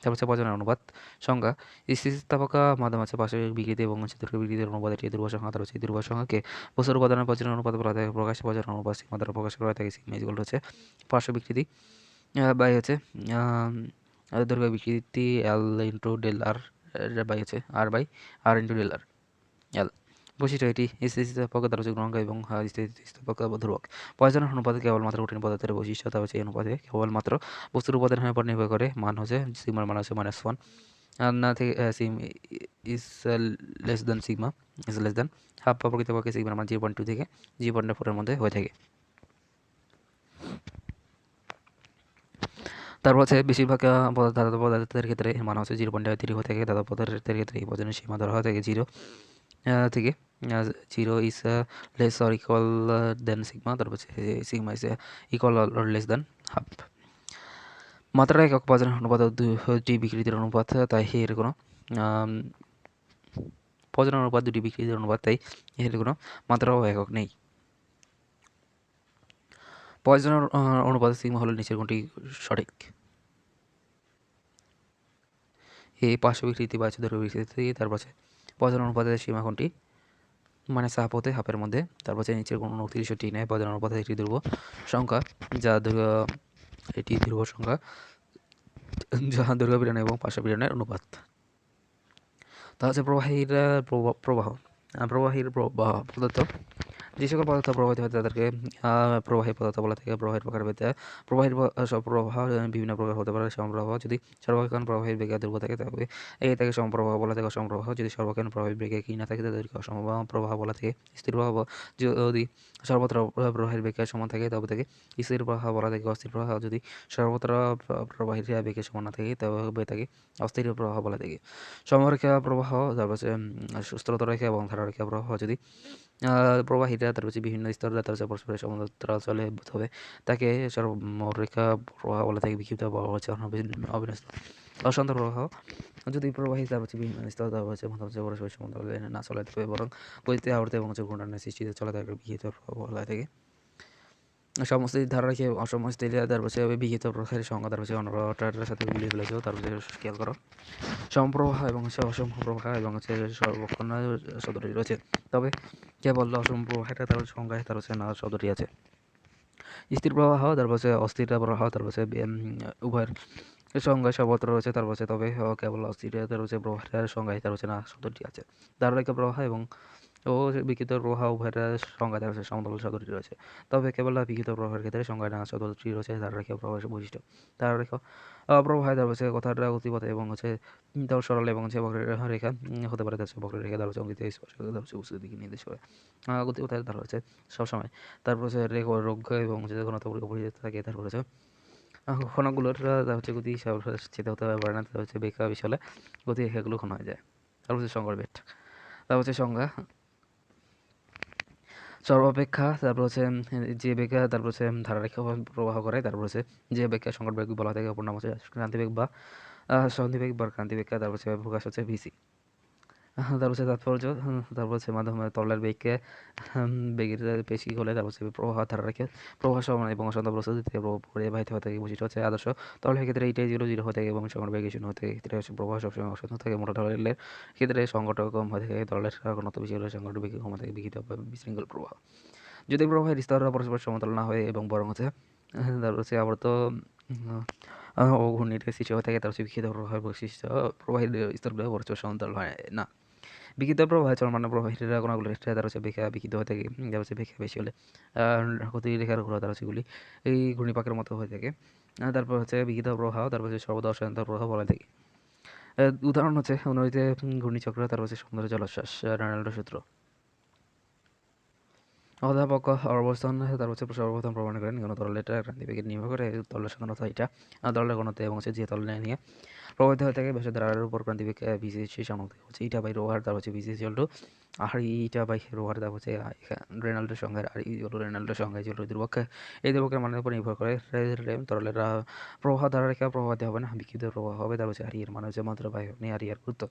Speaker 1: তারপর হচ্ছে বজ্রের অনুপাত সংজ্ঞা: স্থিতিস্থাপক মাধ্যম আছে পার্শ্বিক বিকৃতি এবং দৈর্ঘ্য বিকৃতির অনুপাত, এটি ধ্রুব সংখ্যা। তার হচ্ছে ধ্রুব সংখ্যাকে বস্তুর উপাদানের বজ্রের অনুপাত বলা হয়। প্রকাশ্যে বজ্রের অনুপাত সিগমা দ্বারা প্রকাশ করা থাকে। সিগমা ইকুয়াল হচ্ছে পার্শ্ব বিকৃতি বাই হচ্ছে দৈর্ঘ্য বিকৃতি L into del R by হচ্ছে R into del R L। বৈশিষ্ট্য: এটি স্থিতিস্থাপক দ্বারা গুণাঙ্ক এবং স্থিতিস্থাপক ধ্রুবক। পয়সনের অনুপাতে কেবলমাত্র কঠিন পদার্থের বৈশিষ্ট্য। তার হচ্ছে এই অনুপাতে কেবলমাত্র বস্তুর উপাদানের উপর নির্ভর করে। মান হচ্ছে সিগমার মান হচ্ছে -1 না থেকে সিম is less than sigma is less than half, বা প্রকৃতপক্ষে সিগমার মান 0.2 থেকে 0.4 এর মধ্যে হয়ে থাকে। তারপর হচ্ছে বেশিরভাগ ধাতব পদার্থের ক্ষেত্রে মান হচ্ছে 0.3 হয়ে থাকে। ধাতব পদার্থের ক্ষেত্রে এই বজ্রের সীমা ধরা হয় থাকে 0 থেকে 0 is less or equal than sigma. তারপর হচ্ছে sigma is equal or less than half. মাত্রার একক বজ্রের অনুপাত দুটি বিকৃতির অনুপাত, তাই এর কোনো বজ্রের অনুপাত দুটি বিকৃতির অনুপাত, তাই এর কোনো মাত্রা ও একক নেই। পয়সনের অনুপাত সিগমা হলো নিচের কোনটি সঠিক? এই পার্শ্ব বিকৃতি বা দৈর্ঘ্য বিকৃতি। তারপর আছে পয়সনের অনুপাতের সীমা কোনটি? মানে হাফ হতে হাফের মধ্যে। তারপর হচ্ছে নিচের কোনো 29টি নেয়। পয়সনের অনুপাত একটি ধ্রুব সংখ্যা, যা এটি ধ্রুব সংখ্যা যা দৈর্ঘ্য পীড়ন এবং পার্শ্ব পীড়নের অনুপাত। তা হচ্ছে প্রবাহীর প্রবাহ পদার্থ। যে সকল পদার্থ প্রবাহিত হয় তাদেরকে প্রবাহী পদার্থ বলা থাকে। প্রবাহের প্রকারভেদে প্রবাহের সব প্রবাহ বিভিন্ন প্রকার হতে পারে। সমপ্রবাহ: যদি সর্বক্ষণ প্রবাহের বেগ ধ্রুব থাকে তবে তাকে সমপ্রবাহ বলা থাকে। অসমপ্রবাহ: যদি সর্বক্ষণ প্রবাহের বেগ একই না থাকে তাদেরকে অসমপ্রবাহ বলা থাকে। স্থির প্রবাহ: যদি সর্বত্র প্রবাহের বেগ সমান থাকে তবে তাকে স্থির প্রবাহ বলা থাকে। অস্থির প্রবাহ: যদি সর্বত্র প্রবাহের বেগ সমান না থাকে তবে তাকে অস্থির প্রবাহ বলা থাকে। সমরেখা প্রবাহ, তারপর হচ্ছে স্থলতরেখা এবং ধারারেখা প্রবাহ: যদি প্রবাহীরা তার হচ্ছে বিভিন্ন স্তর তার হচ্ছে পরস্পরের সমান্তরালে তবে তাকে সর্বরেখা প্রবাহ বলা থাকে। বিক্ষিপ্ত প্রবাহ হচ্ছে অবিন্যস্ত অসন্ত প্রবাহ: যদি প্রবাহী তার হচ্ছে বিভিন্ন স্তর তার হচ্ছে পরস্পরের সমান্তরালে না চলে তবে বরং গতিতে আবর্তে এবং ঘূর্ণনের সৃষ্টিতে চলে তাকে বিক্ষিপ্ত প্রবাহ বলা থাকে। সমষ্টির ধারারেখে অসমষ্টির তারপরে বিহিত প্রবাহের সংজ্ঞা তারপরে অন্য প্রবাহটার সাথে গুলিয়ে ফেলেছে তারপরে খেয়াল করো সমপ্রবাহ এবং অসম প্রবাহ এবং সর্বক্ষণ শব্দটি রয়েছে তবে কেবল অসম প্রবাহটা তার সংজ্ঞায় তার না শব্দটি আছে স্থির প্রবাহ তারপরে অস্থির প্রবাহ তারপরে উভয়ের সংজ্ঞায় সর্বত্র রয়েছে তারপরে তবে কেবল অস্থির রয়েছে প্রবাহের সংজ্ঞায় তার না শব্দটি আছে ধারারেখা প্রবাহ এবং বিকৃত প্রবাহ উভয়ের সংজ্ঞায় তার সমতল শব্দটি রয়েছে তবে কেবল বিকৃত প্রবাহের ক্ষেত্রে সংজ্ঞায় না শব্দটি রয়েছে ধারারেখা প্রবাহের বৈশিষ্ট্য ধারারেখা প্রবাহে তারপরে কথার গতিপথ এবং তার সরল এবং বক্ররেখা হতে পারে তার বক্ররেখা দ্বারা অঙ্কিত স্পর্শ বস্তুর দিকে নির্দেশ করে গতিপথের ধারা হচ্ছে সবসময় তারপরে রোগ্য এবং ঘনত্ব অপরিচিত থাকে তারপরে ক্ষণগুলোর গতি স্থিত হতে পারে না তার বেকা বিশালে গতি রেখাগুলো ক্ষণ হয়ে যায় তারপর সংজ্ঞার বেট তারপর সংজ্ঞা সর্বাপেক্ষা তারপর যে বেগা তারপর ধারারেখা প্রবাহ করে তারপর যে বেগকে সংকট বেগ বলা থাকে অপর নাম হচ্ছে ক্রান্তিবেগ বা সন্ধিবেগ বা ক্রান্তিবেগ তারপর প্রকাশ হচ্ছে ভিসি তারপর তাৎপর্য তারপর মাধ্যমে তরলের বেগকে বেগের বেশি হলে তারপর প্রবাহ ধারারেখে প্রবাহ সমান এবং অসন্ত প্রস্তুতি থেকে পরিবাহিত হতে থাকে বৈশিষ্ট্য হচ্ছে আদর্শ তরলের ক্ষেত্রে এইটাই 0 হয়ে থাকে এবং সংকট বেগ 0 হতে ক্ষেত্রে প্রবাহ সবসময় অসন্ত থাকে মোটা তরলের ক্ষেত্রে সংকট কম হয়ে থাকে তরলের ঘনত্ব বেশি হলে সংকট বেগ কম থাকে বিকৃত বিশৃঙ্খল প্রবাহ যদি প্রবাহের স্তর পরস্পর সমতল না হয় এবং বরং তারপর আবর্ত ও ঘূর্ণির সৃষ্টি হয়ে থাকে তার বিকৃত প্রবাহের বৈশিষ্ট্য প্রবাহের স্তরগুলো পরস্পর সমতল হয় না বিকৃত প্রবাহে চলমান প্রবাহের কণাগুলো তার বিকৃত হয়ে থাকে তার বেশি বেশি হলে গতি রেখার ঘোরা তার সেগুলি এই ঘূর্ণিপাকের মতো হয়ে থাকে তারপর বিকৃত প্রবাহ তারপর সর্বদা অসন্ত প্রবাহ বলা থাকে উদাহরণ হচ্ছে অনুরোধে ঘূর্ণিচক্র তারপর সমুদ্র জলোচ্ছ্বাস রেনাল্ডো সূত্র অধ্যাপক অবস্থান তার সর্বপ্রথম প্রমাণ করেন তরলের ক্রান্তিবেগে নির্ভর করে তরলের সাধারণত এটা তরলের ঘনত্ব এবং যে তরলে নিয়ে প্রবাহিত হয়ে থাকে ব্যাসের ধারার উপর ক্রান্তিবেগ ভিসি সেই সামগ্রী হচ্ছে ইটা বাই রোহার তার ভিসি চলটো আর ইটা বাই রোহার তার রেনাল্ডোর সংখ্যার আর রেনাল্ডোর সংখ্যায় চলটো ধ্রুবক এই ধ্রুবকের মানের উপর নির্ভর করে তরলের প্রবাহ ধারারেখা প্রবাহিত হবে না বিকৃত প্রবাহ হবে তার আর এর মানে হচ্ছে মাত্রা বায়ু নিয়ে আর ইয়ার গুরুত্ব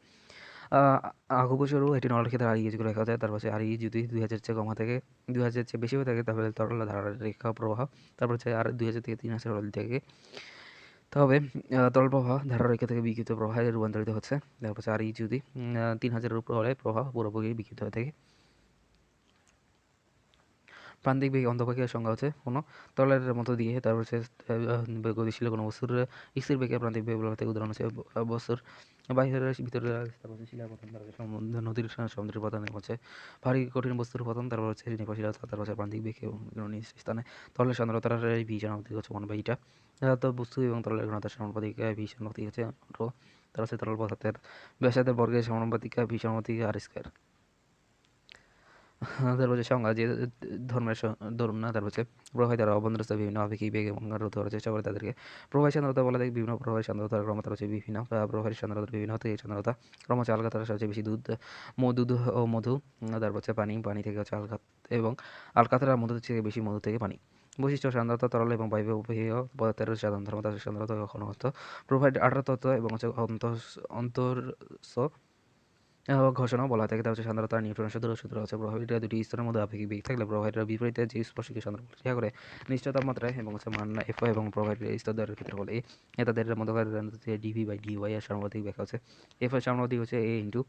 Speaker 1: আগুবছরও এটি নলের ক্ষেত্রে আর যেগুলো রেখা যায় তারপর আর যদি 2000 চেয়ে কমা থাকে 2000 চেয়ে বেশি হয়ে থাকে তাহলে তরল ধারারেখা প্রবাহ তারপর আর 2000 থেকে 3000 হল থেকে তবে তরল প্রবাহ ধারারেখা থেকে বিকৃত প্রবাহে রূপান্তরিত হচ্ছে তারপর আর যদি 3000-এর উপর হলে প্রবাহ পুরোপুরি বিকৃত হয়ে থাকে প্রান্তিক বেগ অন্তপাকের সংজ্ঞা হচ্ছে কোনো তরলের মতো দিয়ে তারপর গতিশীল কোনো বস্তুর স্থির বেগে প্রান্তিক বেগ বলা থেকে উদাহরণ হচ্ছে বস্তুর বাহিরের ভিতরে তারপর শিলার পতন তারপর নদীর সমুদ্রের পতন হচ্ছে ভারী কঠিন বস্তুর পতন তারপর হচ্ছে নির্ভরশীলতা তারপর প্রান্তিক বেগ এবং স্থানে তরলের সান্দ্রতার ভি সমানুপাতিক হচ্ছে 1/এটা তো বস্তু এবং তরলের ঘনতার সমানুপাতিক ভি সমানুপাতিক হচ্ছে রো তার হচ্ছে তরল পদার্থের ব্যাসার্ধের বর্গের সমানুপাতিক ভি সমানুপাতিক আর স্কয়ার তারপর সংজ্ঞা যে ধর্মের ধর্ম না তারপর প্রবাহে তারা অবন্ধস্থ বিভিন্ন আপেক্ষিক বেগ এবং রোধ করার চেষ্টা করে তাদেরকে প্রবাহের সান্দ্রতা বলা যায় বিভিন্ন প্রবাহের সান্দ্রতার ক্রমতা রয়েছে বিভিন্ন প্রবাহের সান্দ্রতা বিভিন্ন হতে এই সান্দ্রতা ক্রম হচ্ছে আলগা তারা সবচেয়ে বেশি দুধ দুধ ও মধু তারপর পানি পানি থেকে হচ্ছে আলগা এবং আলকাতরা মধু থেকে বেশি মধু থেকে পানি বৈশিষ্ট্য সান্দ্রতা তরল এবং বায়ু উপেয় পদার্থের সাধারণ ধর্ম তাদের সান্দ্রতা ঘনত্ব প্রোভাইড 18 তত্ত্ব এবং হচ্ছে অন্তর্স ঘোষণা বলা থাকে তা হচ্ছে সান্দ্রতা নিউটনের সূত্র হচ্ছে প্রবাহের দুটি স্তরের মধ্যে আপেক্ষিক বেগ থাকলে প্রবাহের বিপরীতে যে স্পর্শকে সান্দ্রতা ক্রিয়া করে নিশ্চিত তাপমাত্রায় এবং মান এফ এবং প্রবাহের স্তর দ্বয়ের ক্ষেত্রফল এ তাদের মধ্যকার ডিভি বাই ডিওয়াই এর সমানুপাতিক ব্যাখ্যা হচ্ছে এফ এর সমানুপাতিক হচ্ছে A into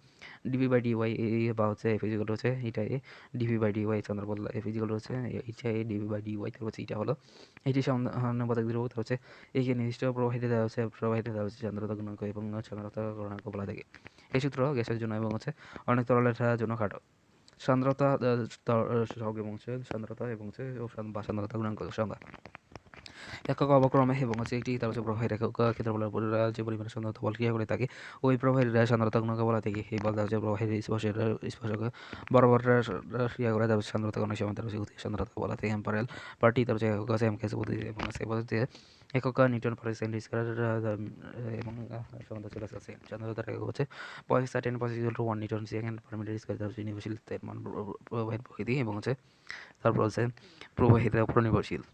Speaker 1: dv by dy A বা হচ্ছে এফ ইজিক্যাল হচ্ছে এটা এ ডিভি বাই ডিওয়াই চন্দ্রপদ এফ ইজিক্যাল হচ্ছে এটা এ ডিভি বাই ডিওয়াই তার হচ্ছে এটা হলো এটি সমানুপাতিক ধ্রুবক তার হচ্ছে একে নির্দিষ্ট প্রবাহিত দেওয়া হচ্ছে প্রবাহিত দেওয়া হচ্ছে সান্দ্রতা গুণাঙ্ক এবং সান্দ্রতা গুণাঙ্ক বলা থাকে এই সূত্র গ্যাসের জন্য এবং হচ্ছে অনেক তরলের জন্য খাটো সান্দ্রতা সহগ এবং সান্দ্রতা এবং বা সান্দ্রতা গুণাঙ্ক সংজ্ঞা একক অবক্রমে এবং একটি তার প্রবাহের একক ক্ষেত্রফলের উপর যে পরিমাণে সান্দ্রতা বল ক্রিয়া করে থাকে ওই প্রবাহের সান্দ্রতা গুণাঙ্ক বলা থাকে এই বল হচ্ছে প্রবাহের স্পর্শক বরাবর ক্রিয়া করে তার সান্দ্রতা অনেক সময় তার সান্দ্রতা বলা থাকে এম্পারেল পার্টি তার একক আছে এমকেস এবং সেই পদ্ধতিতে একক নিউটন পার সেকেন্ড স্কয়ার এবং সান্দ্রতা চলে আসছে সান্দ্রতার একক হচ্ছে 10 newton second per metre square তার নির্ভরশীলতার মান প্রবাহের প্রকৃতি এবং হচ্ছে তারপর হচ্ছে প্রবাহের উপর নির্ভরশীল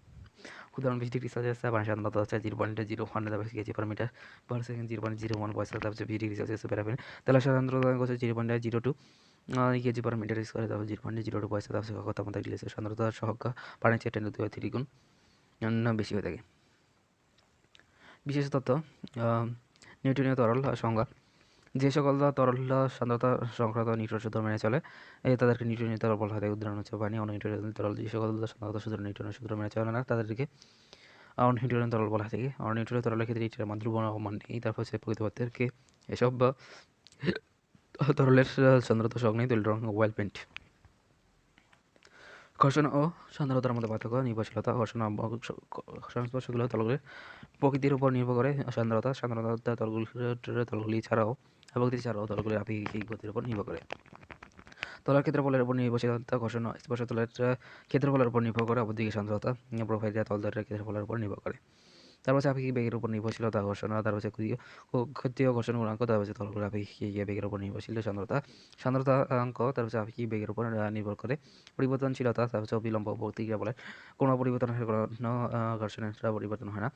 Speaker 1: উদাহরণ 20 ডিগ্রি সেলসিয়াস পানি সান্দ্রতা হচ্ছে 0.01 তারপর KG per metre per second 0.01 poise তারপর 20 ডিগ্রি সেলসিয়াস প্যারাফিন তেলের সান্দ্রতা হচ্ছে 0.02 কেজি পার মিটার স্কয়ার তারপর 0.02 পয়সা তারপর তাপমাত্রা গ্লাসের সান্দ্রতা সহগ পানির চেয়ে 10⁻³ গুণ বেশি হয়ে থাকে। বিশেষ তথ্য, নিউটনীয় তরল সংজ্ঞা। যে সকল তরল সান্দ্রতা সংক্রান্ত নিউটনের সূত্র মেনে চলে তাদেরকে নিউটনীয় তরল বলা হয় থাকে। উদাহরণ হচ্ছে পানি। অনিউটনীয় তরল যে সকল সান্দ্রতা সূত্র নিউটনের সূত্র মেনে চলে না তাদেরকে অনিউটনীয় তরল বলা হয় থাকে। অনিউটনীয় তরলের ক্ষেত্রে এটার মান ধ্রুবক মান নেই। তারপর হচ্ছে প্রকৃত পদার্থকে এসব তরলের সান্দ্রতা সংজ্ঞায় তৈল রং ওয়েল পেন্ট। ঘর্ষণ ও সান্দ্রতার মধ্যে পার্থক্য। নির্ভরশীলতা। ঘর্ষণ সংস্পর্শগুলো তরলের প্রকৃতির উপর নির্ভর করে। সান্দ্রতা তরলগুলি ছাড়াও প্রকৃতি ছাড়াও তরলগুলির আপেক্ষিক গতির উপর নির্ভর করে। তলার ক্ষেত্রফলের উপর নির্ভরশীলতা। ঘর্ষণ স্পর্শ তলের ক্ষেত্রফলের উপর নির্ভর করে। অপরদিকে সান্দ্রতা প্রোফাইল তলদ্বয়ের ক্ষেত্রফলের উপর নির্ভর করে। তারপর হচ্ছে আপেক্ষিক বেগের উপর নির্ভরশীলতা। ঘর্ষণ। তারপর হচ্ছে ক্ষতীয় ঘর্ষণ গুণাঙ্ক। তারপর হচ্ছে তরলগুলির আপেক্ষিক বেগের উপর নির্ভরশীল। সান্দ্রতাঙ্ক তারপর হচ্ছে আপেক্ষিক বেগের উপর নির্ভর করে। পরিবর্তনশীলতা তারপর হচ্ছে অবিলম্ব প্রতিক্রিয়া বলে কোনো পরিবর্তনের কোনো ঘর্ষণের পরিবর্তন হয় না।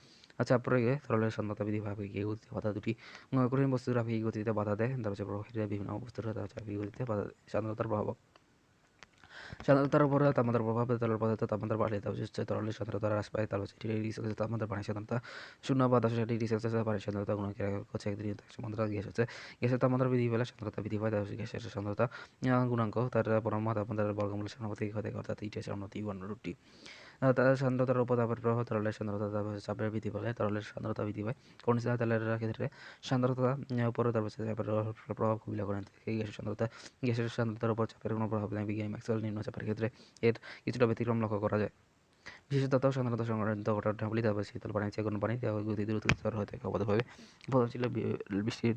Speaker 1: চাপ প্রয়োগে তরলের সান্দ্রতা বৃদ্ধি বা আপেক্ষিক গতিতে বাধা। দুটি কঠিন বস্তুর আপেক্ষিক গতিতে বাধা দেয়। তারপর হচ্ছে প্রবাহের বিভিন্ন বস্তুর আপেক্ষিক গতিতে বাধা দেয়। সান্দ্রতার প্রভাব। সান্দ্রতার উপর তাপমাত্রার প্রভাব। তরল পদার্থ তাপমাত্রা বাড়লে তারপর হচ্ছে তরলের সান্দ্রতা হ্রাস পায়। তারপর হচ্ছে ডিগ্রি সেলসিয়াস তাপমাত্রা পানির সাধারণত 0 বা 10 ডিগ্রি সেলসিয়াস পানির সান্দ্রতা গুণকের একক হচ্ছে 1 তাপমাত্রা। গ্যাস হচ্ছে গ্যাসের তাপমাত্রা বৃদ্ধি পেলে সান্দ্রতা বৃদ্ধি পায়। তারপর গ্যাসের সান্দ্রতা গুণাঙ্ক তার পরম তাপমাত্রার বর্গমূলের সমানুপাতিক হয়ে থাকে, অর্থাৎ ইটা সমানুপাতিক 1/√T। তার সান্দ্রতার উপর তাপের প্রভাব। তরলের সান্দ্রতা চাপের বৃদ্ধি পেলে তরলের সান্দ্রতা বৃদ্ধি পায়। কন্ডেন্সার তেলের ক্ষেত্রে সান্দ্রতা উপরে তারপর চাপের প্রভাব খুবই লক্ষণীয় থাকে। গ্যাসের সান্দ্রতার উপর চাপের কোনো প্রভাব নেই। বিজ্ঞানী ম্যাক্সওয়েল নিম্ন চাপের ক্ষেত্রে এর কিছুটা ব্যতিক্রম লক্ষ্য করা যায়। বিশেষত সান্দ্রতা সংক্রান্ত ঘটনাবলী। তারপর শীতল পানি যে কোনো পানি গতি দ্রুততর হয়ে থাকে অবাধভাবে। প্রথম ছিল বৃষ্টির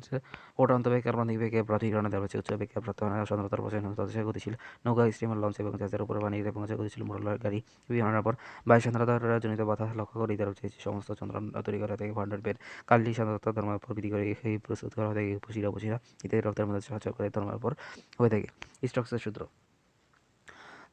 Speaker 1: ওঠান্ত বেগ, কার্বনিক বেগে প্রাধিকরণে। তারপর হচ্ছে উচ্চ বেগে প্রাপ্তবর্ণা সান্দ্রতার পর্যায়ে গতিশীল নৌকা, স্টিমার, লঞ্চ এবং জাহাজের উপরে পানি এবং গতিশীল মোটর গাড়ি বিমানের উপর বায়ু সান্দ্রতার জনিত বাধা লক্ষ্য করে। তার হচ্ছে সমস্ত চন্দ্রায়ন তৈরি করা থেকে ভান্ডার বেড কালি সান্দ্রতা ধর্মের উপর বৃদ্ধি করে প্রস্তুত করা হয়ে থাকে। উপশিরা ইত্যাদি রক্তের মধ্যে সাহায্য করে ধর্মের উপর হয়ে থাকে। স্টোকসের সূত্র।